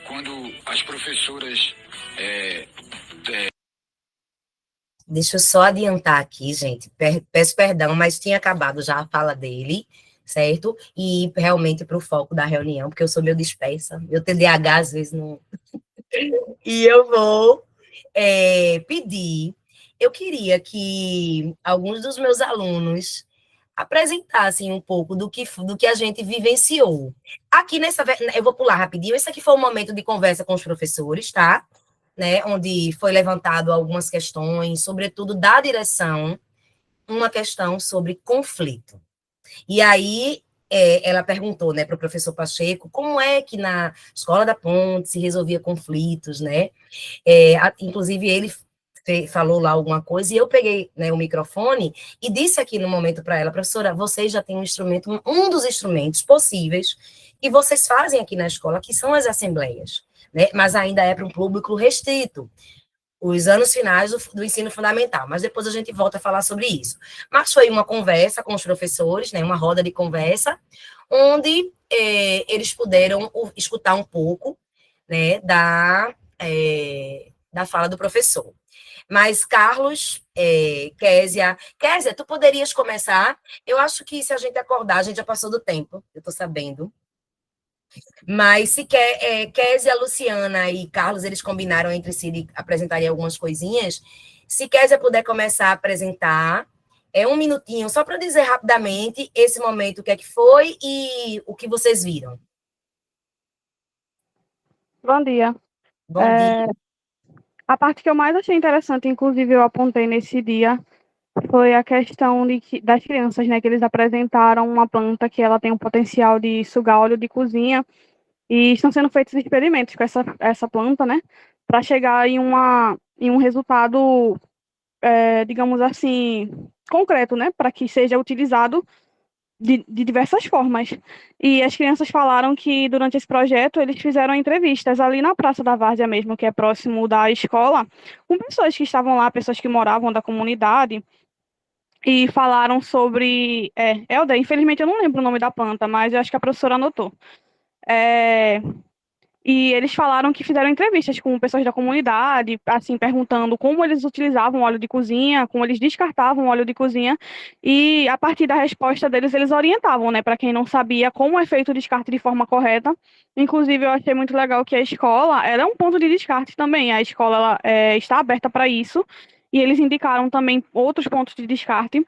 quando as professoras Deixa eu só adiantar aqui, gente, peço perdão, mas tinha acabado já a fala dele, certo? E realmente para o foco da reunião, porque eu sou meio dispersa, meu TDAH às vezes não... E eu vou pedir, eu queria que alguns dos meus alunos apresentassem um pouco do que a gente vivenciou. Aqui eu vou pular rapidinho, esse aqui foi um momento de conversa com os professores, tá? Né, onde foi levantado algumas questões, sobretudo da direção, uma questão sobre conflito. E aí ela perguntou, né, para o professor Pacheco como é que na Escola da Ponte se resolvia conflitos, né? Inclusive ele falou lá alguma coisa, e eu peguei, né, o microfone e disse aqui no momento para ela, professora, vocês já têm um instrumento, um dos instrumentos possíveis que vocês fazem aqui na escola, que são as assembleias, né? Mas ainda é para um público restrito, os anos finais do ensino fundamental, mas depois a gente volta a falar sobre isso. Mas foi uma conversa com os professores, né, uma roda de conversa, onde eles puderam escutar um pouco, né, da fala do professor. Mas, Carlos, Késia, tu poderias começar? Eu acho que se a gente acordar, a gente já passou do tempo, eu estou sabendo. Mas se Késia, Luciana e Carlos, eles combinaram entre si de apresentarem algumas coisinhas. Se Késia puder começar a apresentar, É um minutinho, só para dizer rapidamente esse momento, o que é que foi e o que vocês viram. Bom dia. Bom dia. A parte que eu mais achei interessante, inclusive eu apontei nesse dia, foi a questão das crianças, né, que eles apresentaram uma planta que ela tem um potencial de sugar óleo de cozinha e estão sendo feitos experimentos com essa planta, né, para chegar em um resultado, digamos assim, concreto, né, para que seja utilizado de diversas formas. E as crianças falaram que durante esse projeto eles fizeram entrevistas ali na Praça da Várzea mesmo, que é próximo da escola, com pessoas que estavam lá, pessoas que moravam da comunidade, e falaram sobre... Helder, infelizmente eu não lembro o nome da planta, mas eu acho que a professora anotou. E eles falaram que fizeram entrevistas com pessoas da comunidade, assim, perguntando como eles utilizavam óleo de cozinha, como eles descartavam óleo de cozinha, e a partir da resposta deles, eles orientavam, né, para quem não sabia como é feito o descarte de forma correta. Inclusive, eu achei muito legal que a escola, ela é um ponto de descarte também, a escola ela, está aberta para isso, e eles indicaram também outros pontos de descarte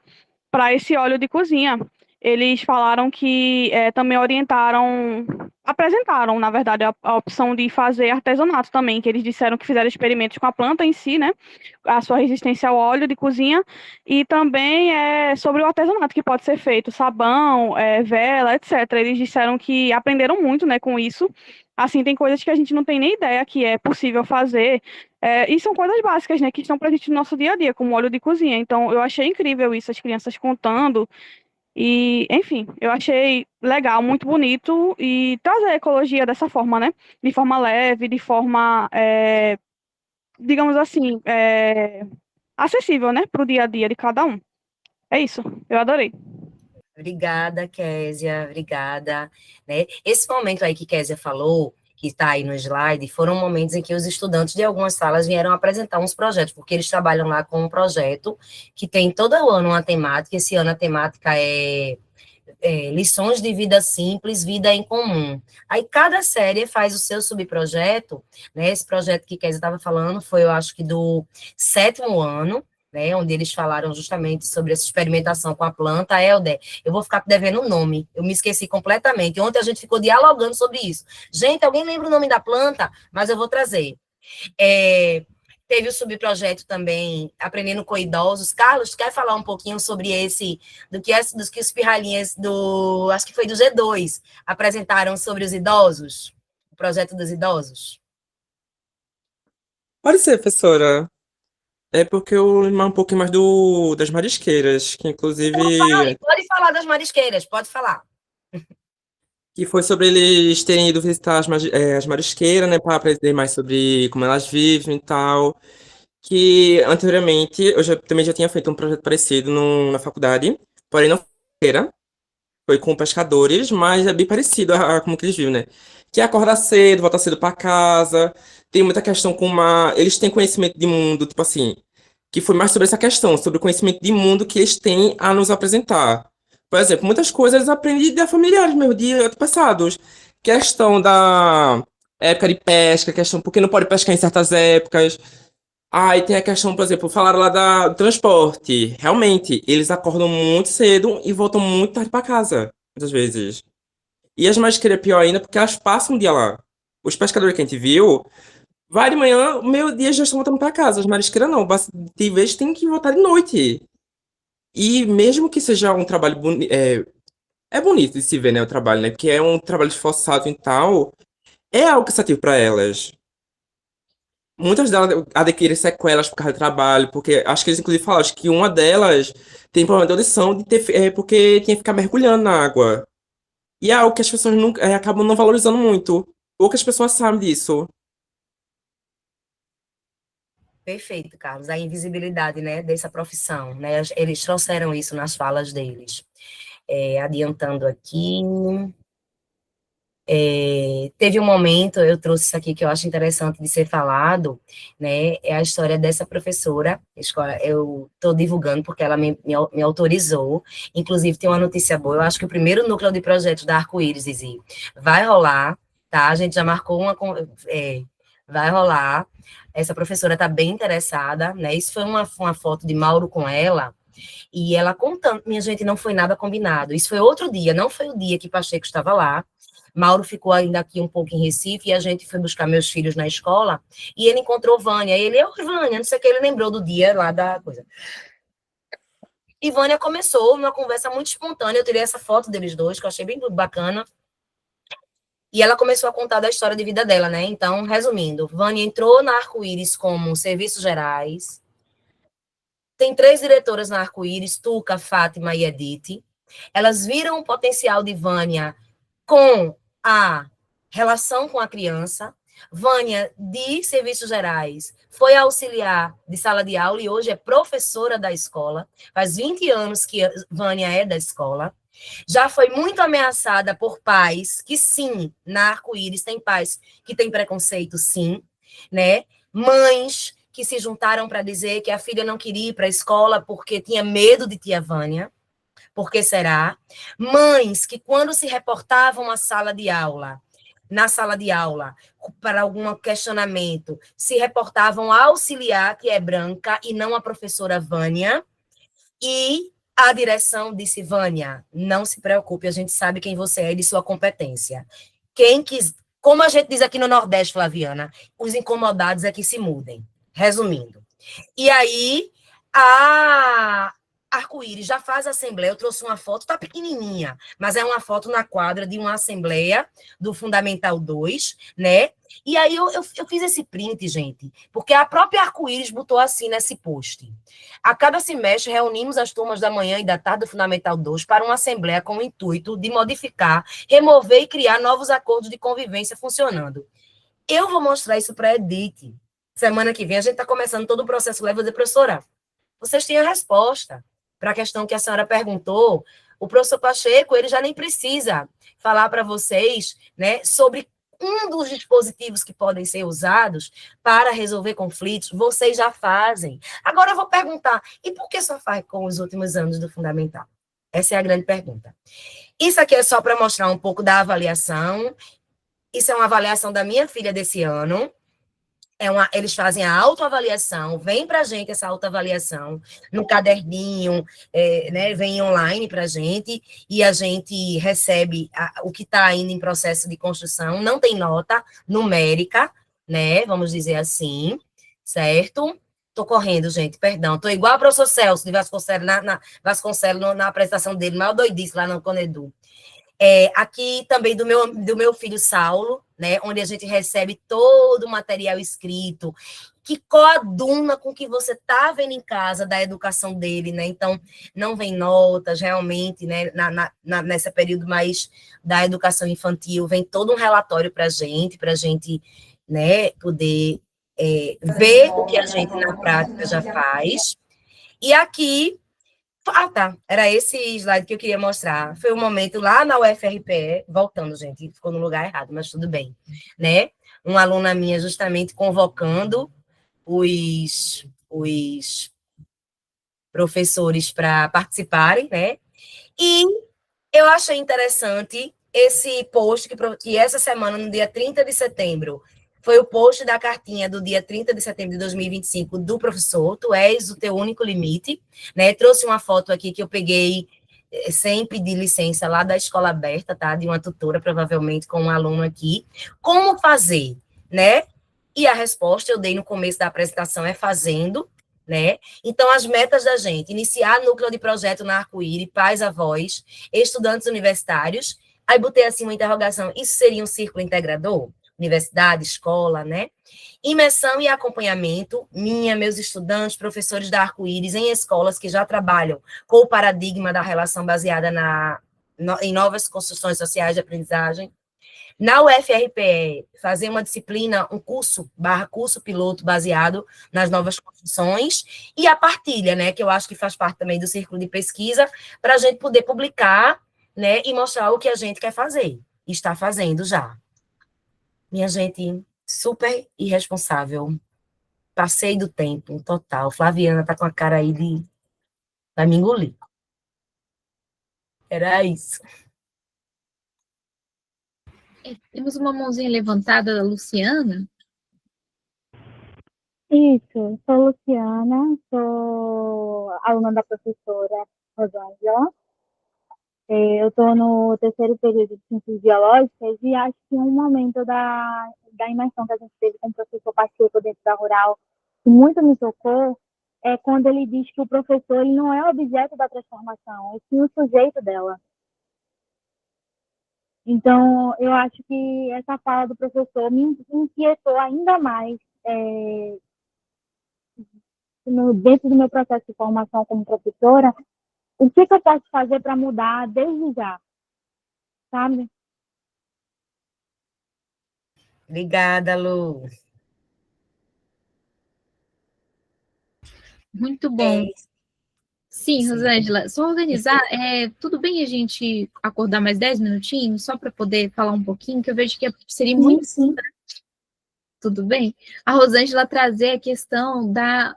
para esse óleo de cozinha. Eles falaram que também apresentaram, na verdade, a opção de fazer artesanato também, que eles disseram que fizeram experimentos com a planta em si, né, a sua resistência ao óleo de cozinha, e também sobre o artesanato que pode ser feito, sabão, vela, etc. Eles disseram que aprenderam muito, né, com isso. Assim, tem coisas que a gente não tem nem ideia que é possível fazer, e são coisas básicas, né, que estão presentes no nosso dia a dia, como óleo de cozinha. Então, eu achei incrível isso, as crianças contando. E, enfim, eu achei legal, muito bonito, e trazer a ecologia dessa forma, né? De forma leve, de forma, digamos assim, acessível, né? Para o dia a dia de cada um. É isso, eu adorei. Obrigada, Késia, obrigada. Né? Esse momento aí que Késia falou, que está aí no slide, foram momentos em que os estudantes de algumas salas vieram apresentar uns projetos, porque eles trabalham lá com um projeto que tem todo o ano uma temática. Esse ano a temática é lições de vida simples, vida em comum. Aí cada série faz o seu subprojeto, né? Esse projeto que Késia estava falando foi, eu acho que do 7º ano, né, onde eles falaram justamente sobre essa experimentação com a planta. Helder, eu vou ficar devendo o nome, eu me esqueci completamente. Ontem a gente ficou dialogando sobre isso. Gente, alguém lembra o nome da planta? Mas eu vou trazer. Teve o subprojeto também, Aprendendo com Idosos. Carlos, quer falar um pouquinho sobre esse, dos que os pirralhinhas acho que foi do G2, apresentaram sobre os idosos? O projeto dos idosos? Pode ser, professora. É porque eu lembro um pouquinho mais das marisqueiras, que inclusive Pode falar das marisqueiras, pode falar. que foi sobre eles terem ido visitar as marisqueiras, né, para aprender mais sobre como elas vivem e tal. Que anteriormente também já tinha feito um projeto parecido na faculdade, porém não foi com pescadores, mas é bem parecido a como que eles vivem, né? Que é acordar cedo, voltar cedo para casa. Tem muita questão com eles têm conhecimento de mundo, tipo assim, que foi mais sobre essa questão, sobre o conhecimento de mundo que eles têm a nos apresentar. Por exemplo, muitas coisas eles aprendem de familiares mesmo, de antepassados. Questão da época de pesca, questão porque não pode pescar em certas épocas. Aí tem a questão, por exemplo, falaram lá do transporte. Realmente, eles acordam muito cedo e voltam muito tarde para casa, muitas vezes. E as marisqueiras é pior ainda porque elas passam o dia lá. Os pescadores que a gente viu, vai de manhã, meio-dia já estão voltando para casa. As marisqueiras não, de vez tem que voltar de noite. E mesmo que seja um trabalho bonito, é bonito de se ver, né, o trabalho, né? Porque é um trabalho esforçado e tal, é algo cansativo para elas. Muitas delas adquirem sequelas por causa do trabalho, porque acho que eles inclusive falaram acho que uma delas tem problema de audição porque tinha que ficar mergulhando na água. E é algo que as pessoas nunca, acabam não valorizando muito. Poucas pessoas sabem disso. Perfeito, Carlos. A invisibilidade, né, dessa profissão, né? Eles trouxeram isso nas falas deles. Adiantando aqui... teve um momento, eu trouxe isso aqui que eu acho interessante de ser falado, né, é a história dessa professora, eu estou divulgando porque ela me autorizou, inclusive tem uma notícia boa, eu acho que o primeiro núcleo de projetos da Arco-Íris, Zizi, vai rolar, tá, a gente já marcou vai rolar, essa professora está bem interessada, né, isso foi uma foto de Mauro com ela, E ela contando, minha gente, não foi nada combinado. Isso foi outro dia, não foi o dia que Pacheco estava lá. Mauro ficou ainda aqui um pouco em Recife, e a gente foi buscar meus filhos na escola, e ele encontrou Vânia. E ele, Vânia, não sei o que, ele lembrou do dia lá da coisa. E Vânia começou uma conversa muito espontânea, eu tirei essa foto deles dois, que eu achei bem bacana. E ela começou a contar da história de vida dela, né? Então, resumindo, Vânia entrou na Arco-Íris como serviços gerais. Tem 3 diretoras na Arco-Íris, Tuca, Fátima e Edith. Elas viram o potencial de Vânia com a relação com a criança. Vânia, de serviços gerais, foi auxiliar de sala de aula e hoje é professora da escola. Faz 20 anos que Vânia é da escola. Já foi muito ameaçada por pais, que sim, na Arco-Íris tem pais que têm preconceito, sim, né? Mães que se juntaram para dizer que a filha não queria ir para a escola porque tinha medo de tia Vânia. Por que será? Mães que, quando se reportavam à sala de aula, na sala de aula, para algum questionamento, se reportavam a auxiliar, que é branca, e não a professora Vânia, e a direção disse, Vânia, não se preocupe, a gente sabe quem você é e de sua competência. Quem quis, como a gente diz aqui no Nordeste, Flaviana, os incomodados é que se mudem. Resumindo. E aí, a Arco-Íris já faz assembleia, eu trouxe uma foto, tá pequenininha, mas é uma foto na quadra de uma assembleia do Fundamental 2, né? E aí eu fiz esse print, gente, porque a própria Arco-Íris botou assim nesse post. A cada semestre, reunimos as turmas da manhã e da tarde do Fundamental 2 para uma assembleia com o intuito de modificar, remover e criar novos acordos de convivência funcionando. Eu vou mostrar isso para a Edith. Semana que vem, a gente está começando todo o processo. Vou dizer, professora, vocês têm a resposta para a questão que a senhora perguntou. O professor Pacheco, ele já nem precisa falar para vocês, né, sobre um dos dispositivos que podem ser usados para resolver conflitos. Vocês já fazem. Agora eu vou perguntar, e por que só faz com os últimos anos do Fundamental? Essa é a grande pergunta. Isso aqui é só para mostrar um pouco da avaliação. Isso é uma avaliação da minha filha desse ano. Eles fazem a autoavaliação, vem para a gente essa autoavaliação no caderninho, né, vem online para a gente, e a gente recebe o que está ainda em processo de construção, não tem nota numérica, né, vamos dizer assim, certo? Estou correndo, gente, perdão, estou igual ao professor Celso de Vasconcelos na apresentação dele, maior doidice lá no Conedu. Aqui também do meu filho Saulo, né, onde a gente recebe todo o material escrito, que coaduna com o que você está vendo em casa da educação dele, né? Então, não vem notas, realmente, né, nesse período mais da educação infantil, vem todo um relatório para a gente, né, poder ver o que a gente na prática já faz. E aqui, tá, era esse slide que eu queria mostrar. Foi um momento lá na UFRPE, voltando, gente, ficou no lugar errado, mas tudo bem, né? Uma aluna minha justamente convocando os professores para participarem, né? E eu achei interessante esse post que essa semana, no dia 30 de setembro, foi o post da cartinha do dia 30 de setembro de 2025 do professor, Tu és o teu único limite, né? Trouxe uma foto aqui que eu peguei sem pedir licença lá da escola aberta, tá? De uma tutora, provavelmente, com um aluno aqui. Como fazer, né? E a resposta eu dei no começo da apresentação é fazendo, né? Então, as metas da gente, iniciar núcleo de projeto na Arco-Íris, pais, avós, estudantes universitários. Aí botei assim uma interrogação, isso seria um círculo integrador? Universidade, escola, né? Imersão e acompanhamento, meus estudantes, professores da Arco-Íris, em escolas que já trabalham com o paradigma da relação baseada em novas construções sociais de aprendizagem. Na UFRPE, fazer uma disciplina, um curso piloto baseado nas novas construções, e a partilha, né, que eu acho que faz parte também do círculo de pesquisa, para a gente poder publicar, né, e mostrar o que a gente quer fazer, e está fazendo já. Minha gente, super irresponsável. Passei do tempo, total. Flaviana tá com a cara aí de... Vai me engolir. Era isso. Temos uma mãozinha levantada da Luciana. Isso, sou Luciana, sou aluna da professora Rosângela. Eu estou no terceiro período de Ciências Biológicas e acho que um momento da imersão que a gente teve com o professor Pacheco dentro da Rural, que muito me tocou, é quando ele diz que o professor ele não é o objeto da transformação, é sim o sujeito dela. Então, eu acho que essa fala do professor me inquietou ainda mais dentro do meu processo de formação como professora, o que eu posso fazer para mudar desde já, sabe? Obrigada, Lu. Muito bom. Sim, Sim. Rosângela, só organizar, tudo bem a gente acordar mais 10 minutinhos, só para poder falar um pouquinho, que eu vejo que seria muito importante. Tudo bem? A Rosângela trazer a questão da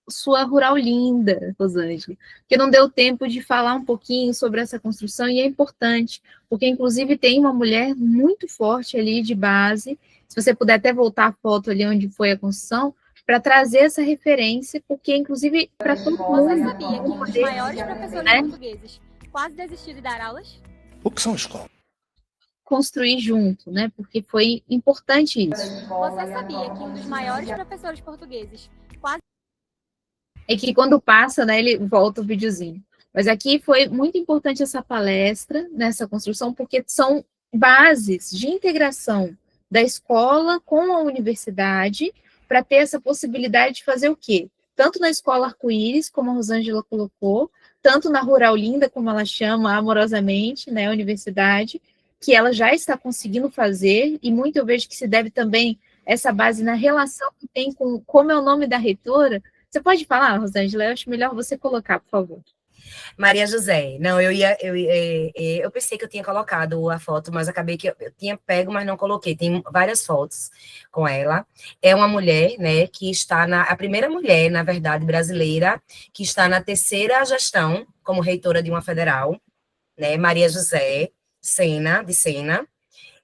sua Rural Linda, Rosângela, porque não deu tempo de falar um pouquinho sobre essa construção, e é importante, porque inclusive tem uma mulher muito forte ali de base, se você puder até voltar a foto ali onde foi a construção, para trazer essa referência, porque inclusive para todo mundo... Você sabia que um dos maiores professores portugueses quase desistiu de dar aulas? O que são escolas? Construir junto, né? Porque foi importante isso. Você sabia que um dos maiores professores portugueses quase... É que quando passa, né, ele volta o videozinho. Mas aqui foi muito importante essa palestra, nessa construção, porque são bases de integração da escola com a universidade, para ter essa possibilidade de fazer o quê? Tanto na escola Arco-Íris, como a Rosângela colocou, tanto na Rural Linda, como ela chama amorosamente, né, a universidade, que ela já está conseguindo fazer, e muito eu vejo que se deve também essa base na relação que tem com, como é o nome da reitora. Você pode falar, Rosângela? Eu acho melhor você colocar, por favor. Maria José. Não, eu pensei que eu tinha colocado a foto, mas acabei que eu tinha pego, mas não coloquei. Tem várias fotos com ela. É uma mulher, né, que está a primeira mulher, na verdade, brasileira, que está na terceira gestão como reitora de uma federal, né, Maria José de Sena,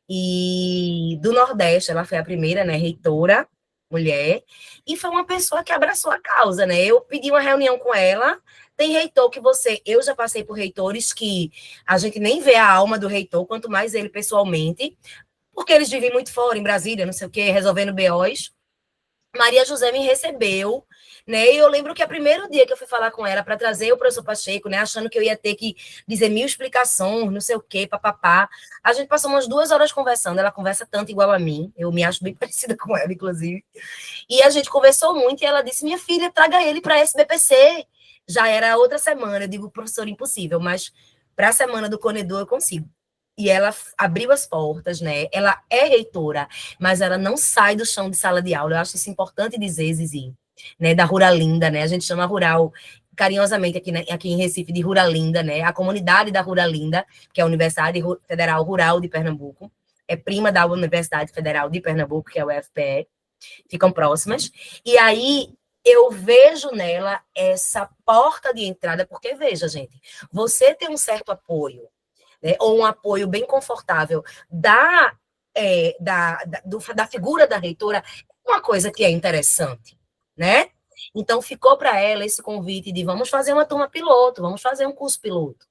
e do Nordeste, ela foi a primeira, né, reitora, mulher, e foi uma pessoa que abraçou a causa, né? Eu pedi uma reunião com ela. Tem reitor que eu já passei por reitores que a gente nem vê a alma do reitor, quanto mais ele pessoalmente, porque eles vivem muito fora, em Brasília, não sei o quê, resolvendo BOs. Maria José me recebeu, né? E eu lembro que o primeiro dia que eu fui falar com ela para trazer o professor Pacheco, né? Achando que eu ia ter que dizer 1000 explicações, não sei o quê, papapá. A gente passou umas 2 horas conversando. Ela conversa tanto igual a mim. Eu me acho bem parecida com ela, inclusive. E a gente conversou muito e ela disse: minha filha, traga ele para a SBPC. Já era outra semana. Eu digo, professor, impossível, mas para a semana do Conedor eu consigo. E ela abriu as portas, né? Ela é reitora, mas ela não sai do chão de sala de aula. Eu acho isso importante dizer, Zizi, né? Da Ruralinda, né? A gente chama Rural carinhosamente aqui em Recife de Ruralinda, né? A comunidade da Ruralinda, que é a Universidade Federal Rural de Pernambuco, é prima da Universidade Federal de Pernambuco, que é o UFPE, ficam próximas. E aí eu vejo nela essa porta de entrada, porque veja, gente, você tem um certo apoio, né, ou um apoio bem confortável da figura da reitora, uma coisa que é interessante, né? Então, ficou para ela esse convite de vamos fazer uma turma piloto, vamos fazer um curso piloto.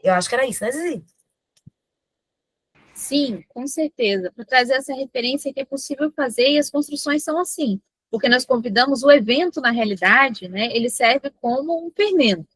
Eu acho que era isso, né, Zizi? Sim, com certeza, para trazer essa referência que é possível fazer, e as construções são assim, porque nós convidamos o evento, na realidade, né, ele serve como um fermento,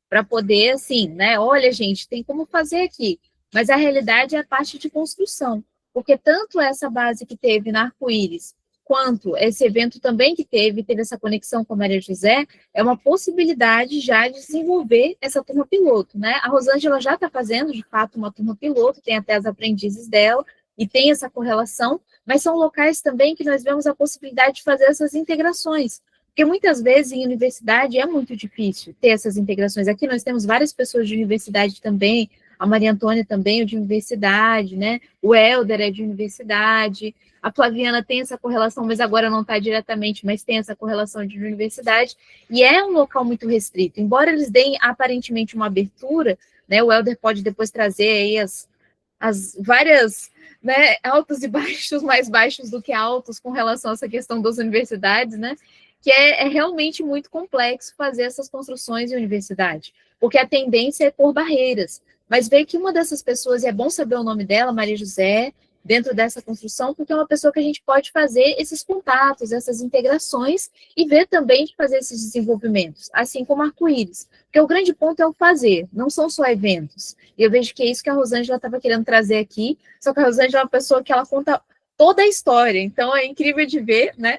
para poder, assim, né, olha, gente, tem como fazer aqui, mas a realidade é a parte de construção, porque tanto essa base que teve na Arco-Íris, quanto esse evento também que teve essa conexão com a Maria José, é uma possibilidade já de desenvolver essa turma piloto, né? A Rosângela já está fazendo, de fato, uma turma piloto, tem até as aprendizes dela, e tem essa correlação, mas são locais também que nós vemos a possibilidade de fazer essas integrações, porque muitas vezes em universidade é muito difícil ter essas integrações. Aqui nós temos várias pessoas de universidade também, a Maria Antônia também é de universidade, né? O Helder é de universidade, a Flaviana tem essa correlação, mas agora não está diretamente, mas tem essa correlação de universidade, e é um local muito restrito. Embora eles deem aparentemente uma abertura, né? O Helder pode depois trazer aí as várias né, altos e baixos, mais baixos do que altos com relação a essa questão das universidades, né, que é realmente muito complexo fazer essas construções em universidade, porque a tendência é por barreiras, mas ver que uma dessas pessoas, e é bom saber o nome dela, Maria José, dentro dessa construção, porque é uma pessoa que a gente pode fazer esses contatos, essas integrações, e ver também de fazer esses desenvolvimentos, assim como arco-íris, porque o grande ponto é o fazer, não são só eventos, e eu vejo que é isso que a Rosângela estava querendo trazer aqui, só que a Rosângela é uma pessoa que ela conta toda a história, então é incrível de ver, né,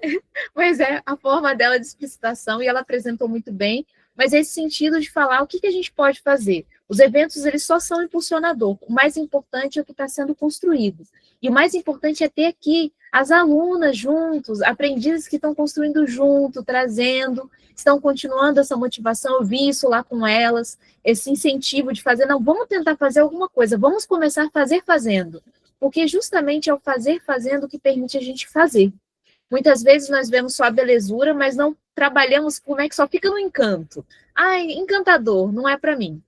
mas é a forma dela de explicitação, e ela apresentou muito bem, mas é esse sentido de falar o que a gente pode fazer. Os eventos, eles só são impulsionador, o mais importante é o que está sendo construído, e o mais importante é ter aqui as alunas juntos, aprendizes que estão construindo junto, trazendo, estão continuando essa motivação, eu vi isso lá com elas, esse incentivo de fazer, não, vamos tentar fazer alguma coisa, vamos começar a fazer fazendo, porque justamente é o fazer fazendo que permite a gente fazer. Muitas vezes nós vemos só a belezura, mas não trabalhamos como é que só fica no encanto. Ai, encantador, não é para mim.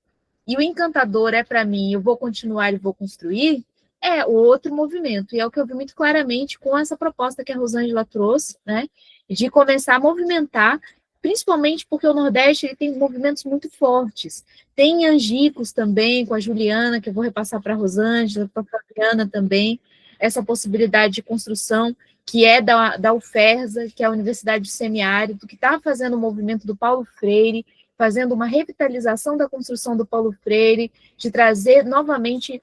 E o encantador é para mim, eu vou continuar e vou construir, é o outro movimento. E é o que eu vi muito claramente com essa proposta que a Rosângela trouxe, né, de começar a movimentar, principalmente porque o Nordeste ele tem movimentos muito fortes. Tem Angicos também, com a Juliana, que eu vou repassar para a Rosângela, para a Fabiana também, essa possibilidade de construção, que é da UFERSA, que é a Universidade do Semiárido, que está fazendo o movimento do Paulo Freire, fazendo uma revitalização da construção do Paulo Freire, de trazer novamente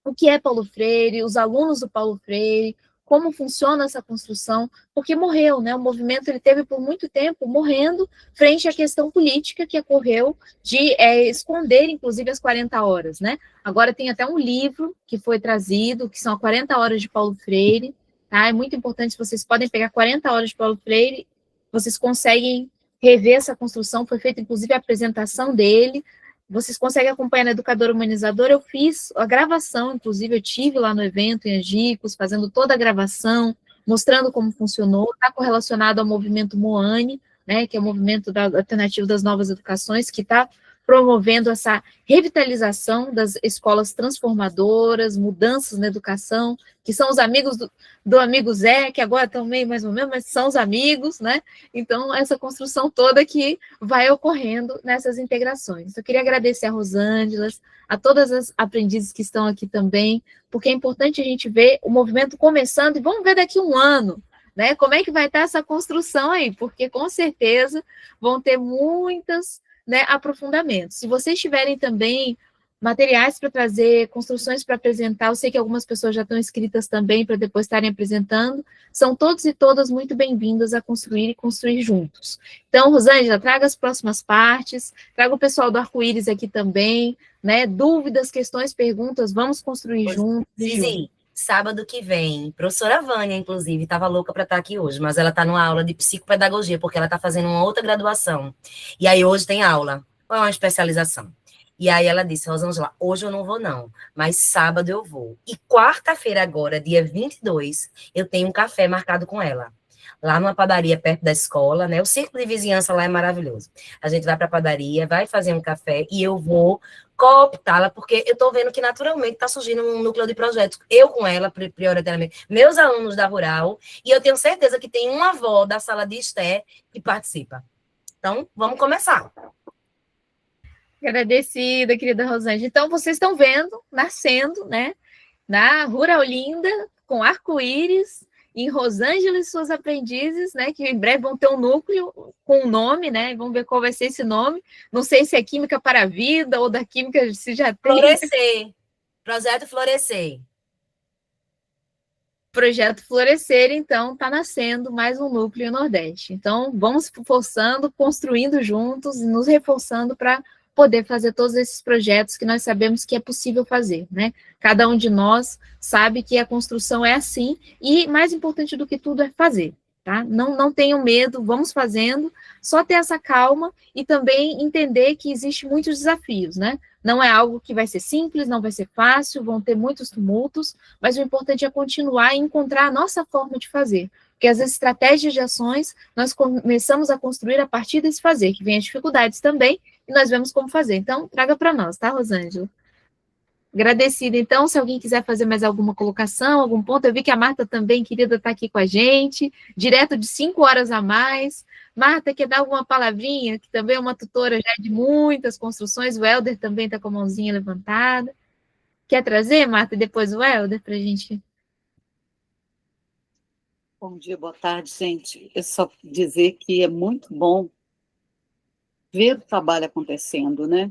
o que é Paulo Freire, os alunos do Paulo Freire, como funciona essa construção, porque morreu, né? O movimento ele teve por muito tempo morrendo frente à questão política que ocorreu de esconder, inclusive, as 40 horas, né? Agora tem até um livro que foi trazido, que são 40 horas de Paulo Freire, tá? É muito importante, vocês podem pegar 40 horas de Paulo Freire, vocês conseguem rever essa construção, foi feita, inclusive, a apresentação dele, vocês conseguem acompanhar na Educadora Humanizadora, eu fiz a gravação, inclusive eu tive lá no evento em Angicos, fazendo toda a gravação, mostrando como funcionou, está correlacionado ao movimento Moane, né, que é o movimento alternativo das novas educações, que está promovendo essa revitalização das escolas transformadoras, mudanças na educação, que são os amigos do amigo Zé, que agora estão meio mais ou menos, mas são os amigos, né? Então, essa construção toda que vai ocorrendo nessas integrações. Eu queria agradecer a Rosângela, a todas as aprendizes que estão aqui também, porque é importante a gente ver o movimento começando, e vamos ver daqui a um ano, né? Como é que vai estar essa construção aí, porque com certeza vão ter muitas, né, aprofundamentos. Se vocês tiverem também materiais para trazer, construções para apresentar, eu sei que algumas pessoas já estão inscritas também para depois estarem apresentando, são todos e todas muito bem-vindas a construir e construir juntos. Então, Rosângela, traga as próximas partes, traga o pessoal do Arco-Íris aqui também, né, dúvidas, questões, perguntas, vamos construir juntos. Sim, sábado que vem, professora Vânia, inclusive, estava louca para estar aqui hoje, mas ela está numa aula de psicopedagogia, porque ela está fazendo uma outra graduação. E aí hoje tem aula, ou é uma especialização. E aí ela disse, Rosângela, hoje eu não vou não, mas sábado eu vou. E quarta-feira agora, dia 22, eu tenho um café marcado com ela. Lá numa padaria perto da escola, né? O círculo de vizinhança lá é maravilhoso. A gente vai para a padaria, vai fazer um café e eu vou cooptá-la, porque eu estou vendo que naturalmente está surgindo um núcleo de projetos. Eu com ela, prioritariamente, meus alunos da Rural, e eu tenho certeza que tem uma avó da sala de Esté que participa. Então, vamos começar. Agradecida, querida Rosângela. Então, vocês estão vendo, nascendo, né, na Rural Linda, com arco-íris, em Rosângela e suas aprendizes, né, que em breve vão ter um núcleo com um nome, né, vamos ver qual vai ser esse nome, não sei se é Química para a Vida, ou da Química se já tem... Florescer, Projeto Florescer. Projeto Florescer, então, está nascendo mais um núcleo no Nordeste. Então, vamos forçando, construindo juntos, e nos reforçando para poder fazer todos esses projetos que nós sabemos que é possível fazer, né? Cada um de nós sabe que a construção é assim, e mais importante do que tudo é fazer, tá? Não tenham medo, vamos fazendo, só ter essa calma e também entender que existe muitos desafios, né? Não é algo que vai ser simples, não vai ser fácil, vão ter muitos tumultos, mas o importante é continuar e encontrar a nossa forma de fazer, porque as estratégias de ações nós começamos a construir a partir desse fazer, que vem as dificuldades também, e nós vemos como fazer. Então, traga para nós, tá, Rosângela? Agradecida. Então, se alguém quiser fazer mais alguma colocação, algum ponto, eu vi que a Marta também, querida, está aqui com a gente, direto de 5 horas a mais. Marta, quer dar alguma palavrinha? Que também é uma tutora já de muitas construções. O Helder também está com a mãozinha levantada. Quer trazer, Marta, depois o Helder, para a gente... Bom dia, boa tarde, gente. Eu só dizer que é muito bom ver o trabalho acontecendo, né?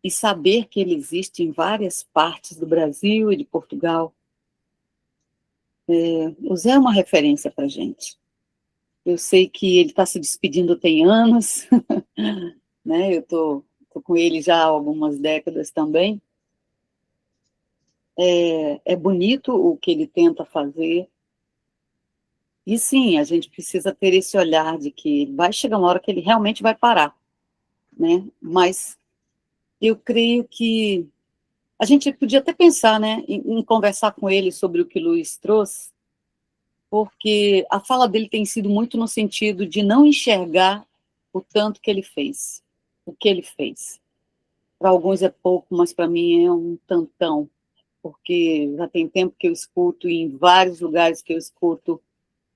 E saber que ele existe em várias partes do Brasil e de Portugal. O Zé é uma referência para a gente. Eu sei que ele está se despedindo tem anos, né? Eu tô com ele já há algumas décadas também. É bonito o que ele tenta fazer. E sim, a gente precisa ter esse olhar de que vai chegar uma hora que ele realmente vai parar, né? Mas eu creio que a gente podia até pensar, né, em conversar com ele sobre o que o Luiz trouxe, porque a fala dele tem sido muito no sentido de não enxergar o tanto que ele fez, o que ele fez. Para alguns é pouco, mas para mim é um tantão, porque já tem tempo que eu escuto, e em vários lugares que eu escuto,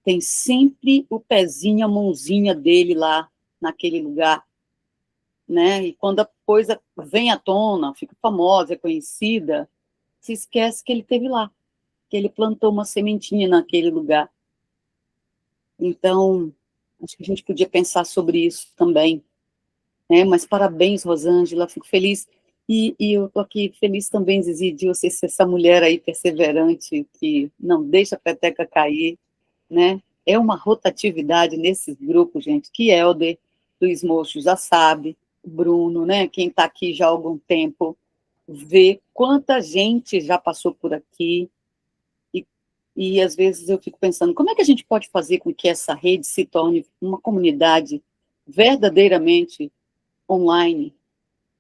tem sempre o pezinho, a mãozinha dele lá, naquele lugar, né? E quando a coisa vem à tona, fica famosa, é conhecida, se esquece que ele esteve lá, que ele plantou uma sementinha naquele lugar. Então, acho que a gente podia pensar sobre isso também, né? Mas parabéns, Rosângela, fico feliz. E eu estou aqui feliz também, Zizi, de você ser essa mulher aí perseverante, que não deixa a peteca cair, né? É uma rotatividade nesses grupos, gente, que Helder, Luiz Mocho já sabe, Bruno, né? Quem está aqui já há algum tempo, vê quanta gente já passou por aqui, e às vezes eu fico pensando, como é que a gente pode fazer com que essa rede se torne uma comunidade verdadeiramente online?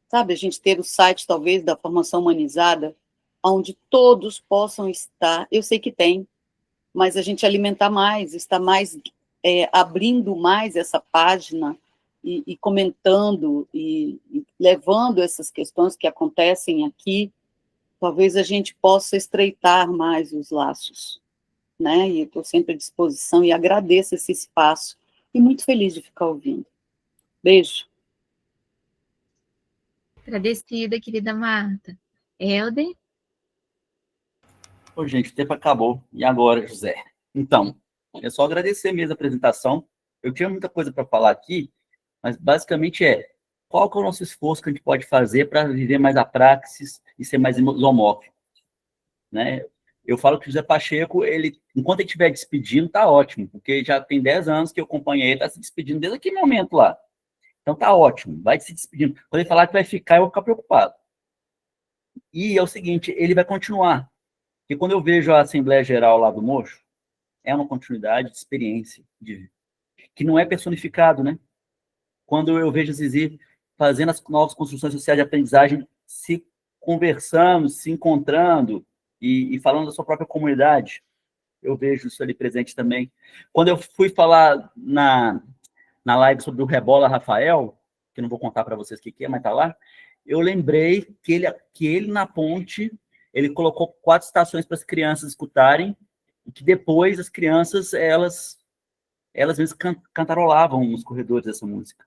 Sabe, a gente ter o site, talvez, da formação humanizada, onde todos possam estar, eu sei que tem, mas a gente alimentar mais, estar mais, abrindo mais essa página, e comentando, e levando essas questões que acontecem aqui, talvez a gente possa estreitar mais os laços, né? E eu estou sempre à disposição, e agradeço esse espaço, e muito feliz de ficar ouvindo. Beijo. Agradecida, querida Marta. Helder? Ô, gente, o tempo acabou. E agora, José? Então, é só agradecer mesmo a apresentação. Eu tinha muita coisa para falar aqui, mas basicamente qual que é o nosso esforço que a gente pode fazer para viver mais a praxis e ser mais isomórfico, né? Eu falo que o José Pacheco, ele, enquanto ele estiver despedindo, tá ótimo, porque já tem 10 anos que eu acompanhei ele, tá se despedindo desde aquele momento lá. Então tá ótimo, vai se despedindo. Quando ele falar que vai ficar, eu vou ficar preocupado. E é o seguinte, ele vai continuar. Porque quando eu vejo a Assembleia Geral lá do Mocho, é uma continuidade de experiência, que não é personificado, né? Quando eu vejo a Zizi fazendo as novas construções sociais de aprendizagem, se conversando, se encontrando e falando da sua própria comunidade, eu vejo isso ali presente também. Quando eu fui falar na live sobre o Rebola Rafael, que eu não vou contar para vocês o que é, mas tá lá, eu lembrei que ele na ponte, ele colocou 4 estações para as crianças escutarem, e que depois as crianças, elas mesmas cantarolavam nos corredores dessa música.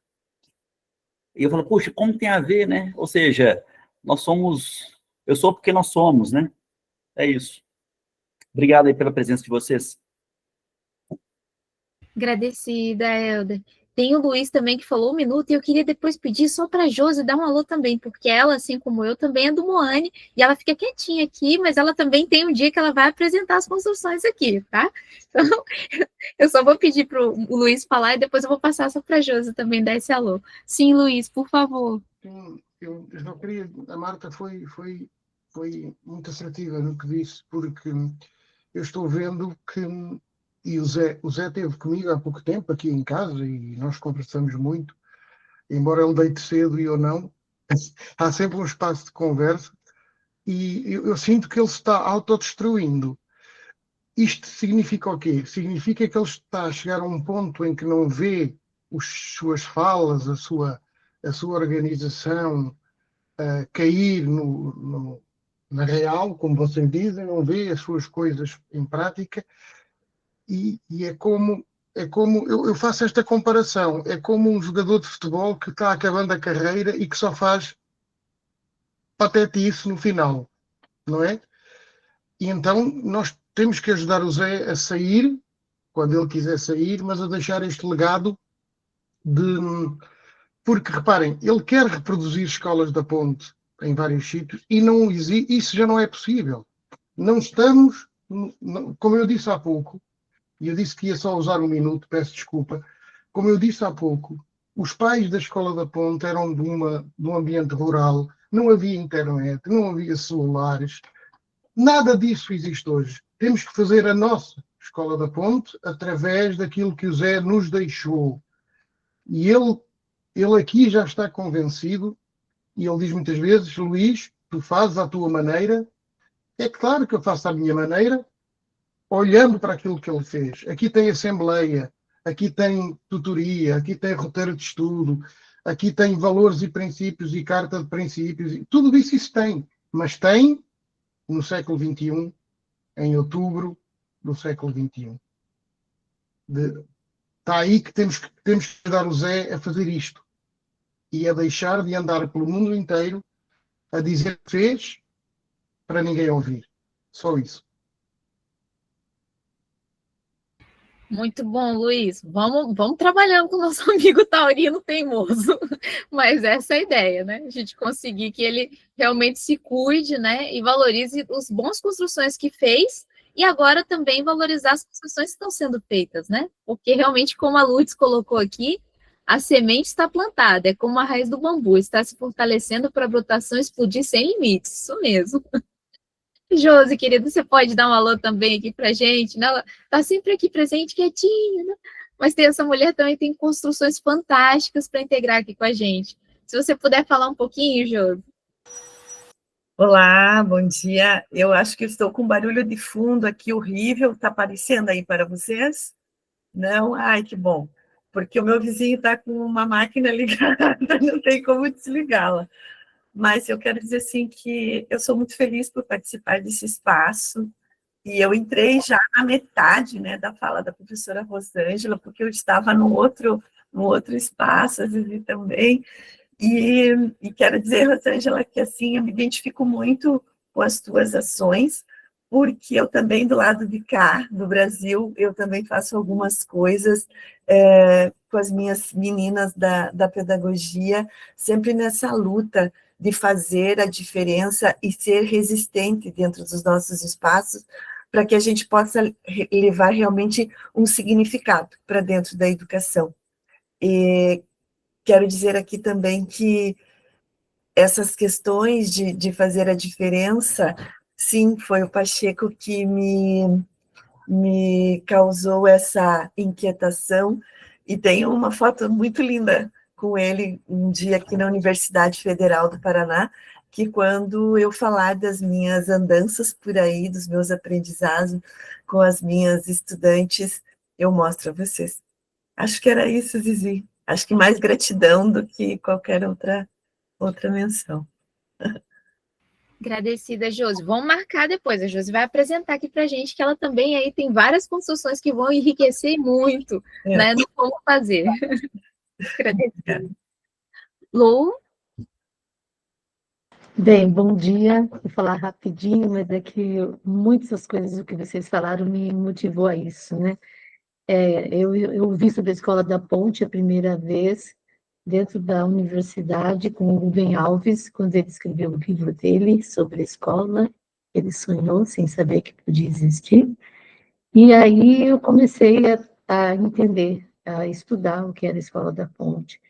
E eu falo, puxa, como tem a ver, né? Ou seja, eu sou porque nós somos, né? É isso. Obrigado aí pela presença de vocês. Agradecida, Helder. Tem o Luiz também que falou 1 minuto, e eu queria depois pedir só para a Josi dar um alô também, porque ela, assim como eu, também é do Moane, e ela fica quietinha aqui, mas ela também tem um dia que ela vai apresentar as construções aqui, tá? Então, eu só vou pedir para o Luiz falar, e depois eu vou passar só para a Josi também dar esse alô. Sim, Luiz, por favor. Sim, eu só queria... A Marta foi muito assertiva no que disse, porque eu estou vendo que... E o Zé esteve comigo há pouco tempo aqui em casa e nós conversamos muito, embora ele deite cedo e eu não, há sempre um espaço de conversa, e eu sinto que ele se está autodestruindo. Isto significa o quê? Significa que ele está a chegar a um ponto em que não vê as suas falas, a sua organização, cair na real, como vocês dizem, não vê as suas coisas em prática, e é como eu faço esta comparação, é como um jogador de futebol que está acabando a carreira e que só faz patetice no final, não é? E então nós temos que ajudar o Zé a sair, quando ele quiser sair, mas a deixar este legado porque, reparem, ele quer reproduzir escolas da Ponte em vários sítios e não isso já não é possível. Não estamos, como eu disse há pouco, e eu disse que ia só usar 1 minuto, peço desculpa, como eu disse há pouco, os pais da Escola da Ponte eram de um ambiente rural, não havia internet, não havia celulares, nada disso existe hoje. Temos que fazer a nossa Escola da Ponte através daquilo que o Zé nos deixou. E ele aqui já está convencido, e ele diz muitas vezes: Luís, tu fazes à tua maneira. É claro que eu faço à minha maneira, olhando para aquilo que ele fez. Aqui tem assembleia, aqui tem tutoria, aqui tem roteiro de estudo, aqui tem valores e princípios e carta de princípios, tudo isso tem, mas tem no século XXI, em outubro do século XXI. Está aí que temos que ajudar o Zé a fazer isto e a deixar de andar pelo mundo inteiro a dizer que fez para ninguém ouvir. Só isso. Muito bom, Luiz. Vamos trabalhando com o nosso amigo taurino teimoso. Mas essa é a ideia, né? A gente conseguir que ele realmente se cuide, né? E valorize as boas construções que fez e agora também valorizar as construções que estão sendo feitas, né? Porque realmente, como a Lourdes colocou aqui, a semente está plantada, é como a raiz do bambu, está se fortalecendo para a brotação explodir sem limites, isso mesmo. Josi, querido, você pode dar um alô também aqui pra gente, né? Ela tá sempre aqui presente, quietinha, né? Mas essa mulher também tem construções fantásticas para integrar aqui com a gente. Se você puder falar um pouquinho, Josi. Olá, bom dia. Eu acho que estou com um barulho de fundo aqui horrível. Está aparecendo aí para vocês? Não? Ai, que bom. Porque o meu vizinho está com uma máquina ligada, não tem como desligá-la. Mas eu quero dizer assim que eu sou muito feliz por participar desse espaço e eu entrei já na metade, né, da fala da professora Rosângela, porque eu estava no outro espaço, às vezes também, e quero dizer, Rosângela, que assim, eu me identifico muito com as tuas ações, porque eu também, do lado de cá, do Brasil, eu também faço algumas coisas com as minhas meninas da pedagogia, sempre nessa luta de fazer a diferença e ser resistente dentro dos nossos espaços, para que a gente possa levar realmente um significado para dentro da educação. E quero dizer aqui também que essas questões de fazer a diferença, sim, foi o Pacheco que me causou essa inquietação, e tenho uma foto muito linda com ele um dia aqui na Universidade Federal do Paraná, que quando eu falar das minhas andanças por aí, dos meus aprendizados com as minhas estudantes, eu mostro a vocês. Acho que era isso, Zizi. Acho que mais gratidão do que qualquer outra menção. Agradecida, Josi. Vamos marcar depois. A Josi vai apresentar aqui para a gente que ela também aí tem várias construções que vão enriquecer muito, né, no como fazer. Agradecida. Lu? Bem, bom dia. Vou falar rapidinho, mas é que muitas coisas do que vocês falaram me motivou a isso, né? Eu ouvi sobre a Escola da Ponte a primeira vez dentro da universidade com o Rubem Alves, quando ele escreveu o livro dele sobre a escola. Ele sonhou sem saber que podia existir. E aí eu comecei a entender, a estudar o que era a Escola da Ponte.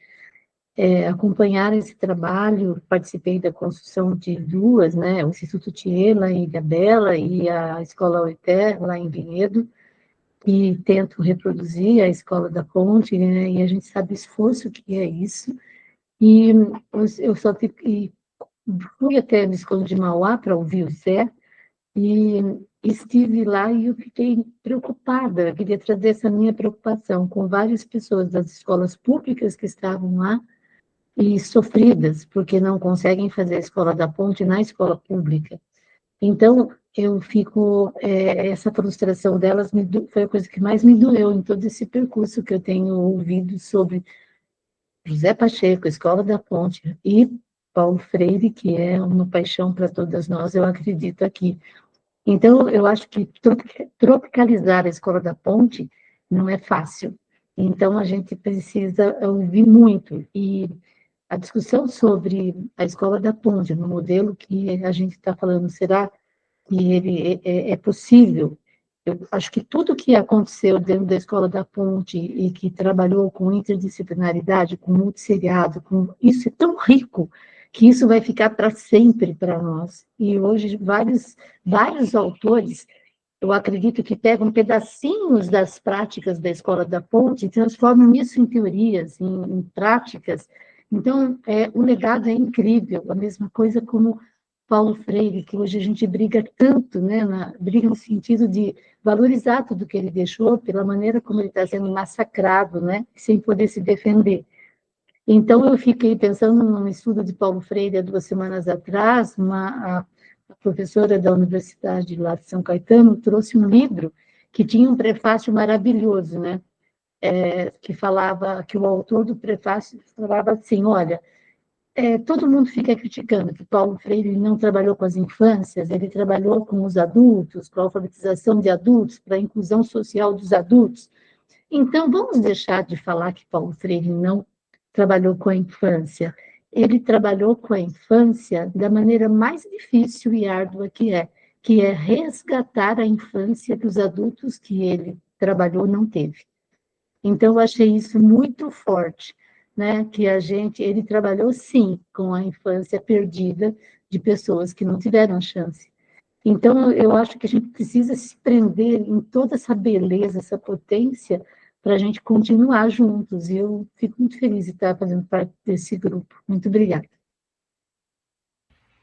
Acompanhar esse trabalho, participei da construção de duas, né, o Instituto Tiela em Ilhabela e a Escola Oiter, lá em Vinhedo, e tento reproduzir a Escola da Ponte, né, e a gente sabe o esforço que é isso, e eu só fui até a Escola de Mauá para ouvir o Zé, e estive lá e eu fiquei preocupada, eu queria trazer essa minha preocupação com várias pessoas das escolas públicas que estavam lá, e sofridas, porque não conseguem fazer a escola da ponte na escola pública. Então, eu fico, essa frustração delas foi a coisa que mais me doeu em todo esse percurso que eu tenho ouvido sobre José Pacheco, Escola da Ponte, e Paulo Freire, que é uma paixão para todas nós, eu acredito aqui. Então, eu acho que tropicalizar a Escola da Ponte não é fácil. Então, a gente precisa ouvir muito. E a discussão sobre a Escola da Ponte, no modelo que a gente está falando, será que ele é possível? Eu acho que tudo que aconteceu dentro da Escola da Ponte e que trabalhou com interdisciplinaridade, com multisseriado, isso é tão rico que isso vai ficar para sempre para nós. E hoje vários autores, eu acredito que pegam pedacinhos das práticas da Escola da Ponte e transformam isso em teorias, em práticas. Então, o legado é incrível, a mesma coisa como Paulo Freire, que hoje a gente briga tanto, né, briga no sentido de valorizar tudo que ele deixou, pela maneira como ele está sendo massacrado, né, sem poder se defender. Então, eu fiquei pensando num estudo de Paulo Freire há 2 semanas atrás, a professora da Universidade lá de São Caetano trouxe um livro que tinha um prefácio maravilhoso, né, que falava, que o autor do prefácio falava assim, olha, todo mundo fica criticando que Paulo Freire não trabalhou com as infâncias, ele trabalhou com os adultos, para a alfabetização de adultos, para a inclusão social dos adultos. Então, vamos deixar de falar que Paulo Freire não trabalhou com a infância. Ele trabalhou com a infância da maneira mais difícil e árdua que é resgatar a infância dos adultos que ele trabalhou não teve. Então, eu achei isso muito forte, né? Que ele trabalhou, sim, com a infância perdida de pessoas que não tiveram chance. Então, eu acho que a gente precisa se prender em toda essa beleza, essa potência, para a gente continuar juntos. E eu fico muito feliz de estar fazendo parte desse grupo. Muito obrigada.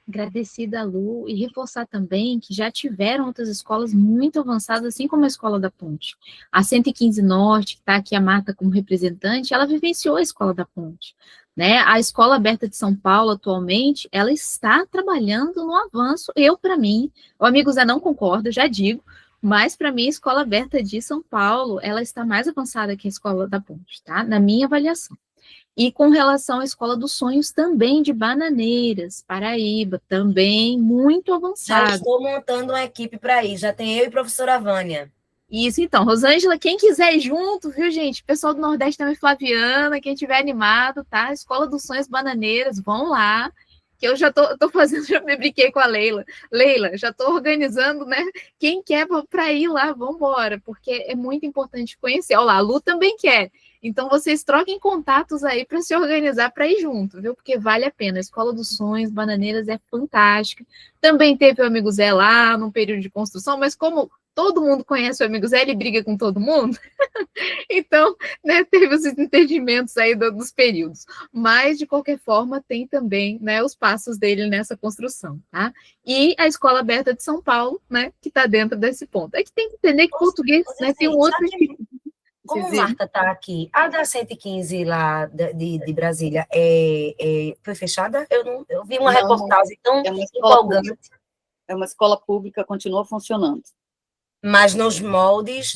Agradecida, Lu, e reforçar também que já tiveram outras escolas muito avançadas, assim como a Escola da Ponte. A 115 Norte, que está aqui a Marta como representante, ela vivenciou a Escola da Ponte. Né? A Escola Aberta de São Paulo, atualmente, ela está trabalhando no avanço. Para mim, o amigo Zé não concorda, já digo, mas para mim a Escola Aberta de São Paulo, ela está mais avançada que a Escola da Ponte, tá? Na minha avaliação. E com relação à Escola dos Sonhos, também de Bananeiras, Paraíba, também muito avançado. Já estou montando uma equipe para ir, já tem eu e a professora Vânia. Isso, então, Rosângela, quem quiser ir junto, viu, gente? Pessoal do Nordeste também, Flaviana, quem tiver animado, tá? Escola dos Sonhos Bananeiras, vão lá, que eu já tô fazendo, já me brinquei com a Leila. Leila, já tô organizando, né? Quem quer para ir lá, vamos embora, porque é muito importante conhecer. Olha lá, a Lu também quer. Então, vocês troquem contatos aí para se organizar para ir junto, viu? Porque vale a pena. A Escola dos Sonhos, Bananeiras, é fantástica. Também teve o amigo Zé lá, num período de construção, mas como todo mundo conhece o amigo Zé, ele briga com todo mundo. Então, né, teve os entendimentos aí dos períodos. Mas, de qualquer forma, tem também, né, os passos dele nessa construção, tá? E a Escola Aberta de São Paulo, né, que está dentro desse ponto. É que tem que entender que português, né, tem um outro... Como Marta está aqui, a da 115 lá de Brasília foi fechada? Eu vi uma reportagem tão empolgante. É uma escola pública, continua funcionando. Mas nos moldes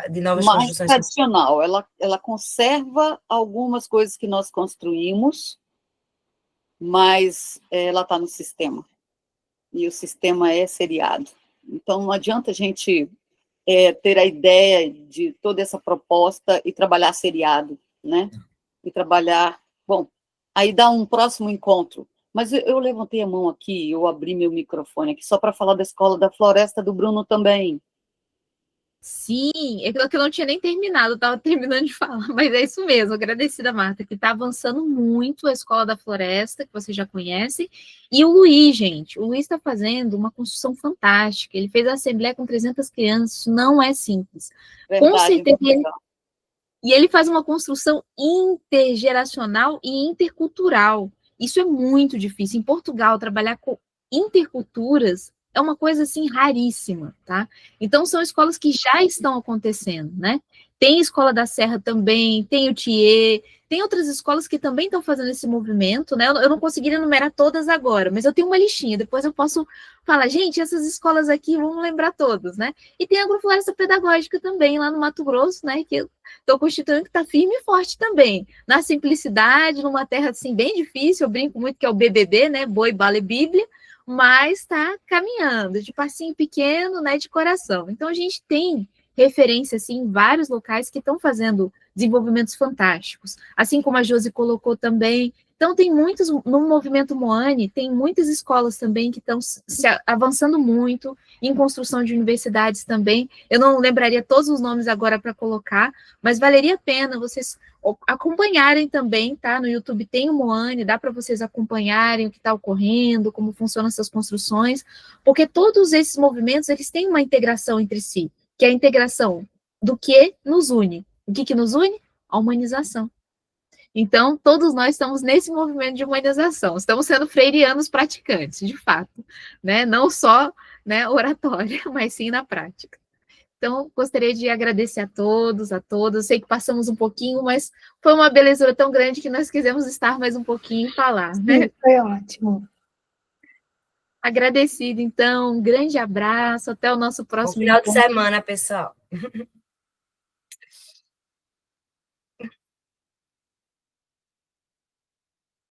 de novas construções. Mais tradicional, ela conserva algumas coisas que nós construímos, mas ela está no sistema. E o sistema é seriado. Então, não adianta a gente... ter a ideia de toda essa proposta e trabalhar seriado, né? E trabalhar... Bom, aí dá um próximo encontro. Mas eu levantei a mão aqui, eu abri meu microfone aqui, só para falar da Escola da Floresta do Bruno também. Sim, é que eu não tinha nem terminado, eu estava terminando de falar, mas é isso mesmo, agradecida, Marta, que está avançando muito a Escola da Floresta, que você já conhece, e o Luiz, gente, o Luiz está fazendo uma construção fantástica, ele fez a assembleia com 300 crianças, isso não é simples. Verdade, com certeza, e ele faz uma construção intergeracional e intercultural, isso é muito difícil, em Portugal, trabalhar com interculturas é uma coisa, assim, raríssima, tá? Então, são escolas que já estão acontecendo, né? Tem Escola da Serra também, tem o TIE, tem outras escolas que também estão fazendo esse movimento, né? Eu não conseguiria enumerar todas agora, mas eu tenho uma listinha, depois eu posso falar, gente, essas escolas aqui, vamos lembrar todas, né? E tem a Agrofloresta Pedagógica também, lá no Mato Grosso, né? Que eu estou constituindo que está firme e forte também, na simplicidade, numa terra, assim, bem difícil, eu brinco muito que é o BBB, né? Boi, bala e Bíblia, mas está caminhando, de passinho pequeno, né? De coração. Então, a gente tem referência, assim, em vários locais que estão fazendo desenvolvimentos fantásticos, assim como a Josi colocou também. Então, tem muitos, no movimento Moane, tem muitas escolas também que estão avançando muito, em construção de universidades também. Eu não lembraria todos os nomes agora para colocar, mas valeria a pena vocês acompanharem também, tá? No YouTube tem o Moane, dá para vocês acompanharem o que está ocorrendo, como funcionam essas construções, porque todos esses movimentos, eles têm uma integração entre si, que é a integração do que nos une. O que nos une? A humanização. Então, todos nós estamos nesse movimento de humanização, estamos sendo freirianos praticantes, de fato, né? Não só, né, oratória, mas sim na prática. Então, gostaria de agradecer a todos, a todas. Sei que passamos um pouquinho, mas foi uma belezura tão grande que nós quisemos estar mais um pouquinho e falar, né? Sim, foi ótimo. Agradecido, então, um grande abraço, até o nosso próximo Bom final de encontro. semana, pessoal.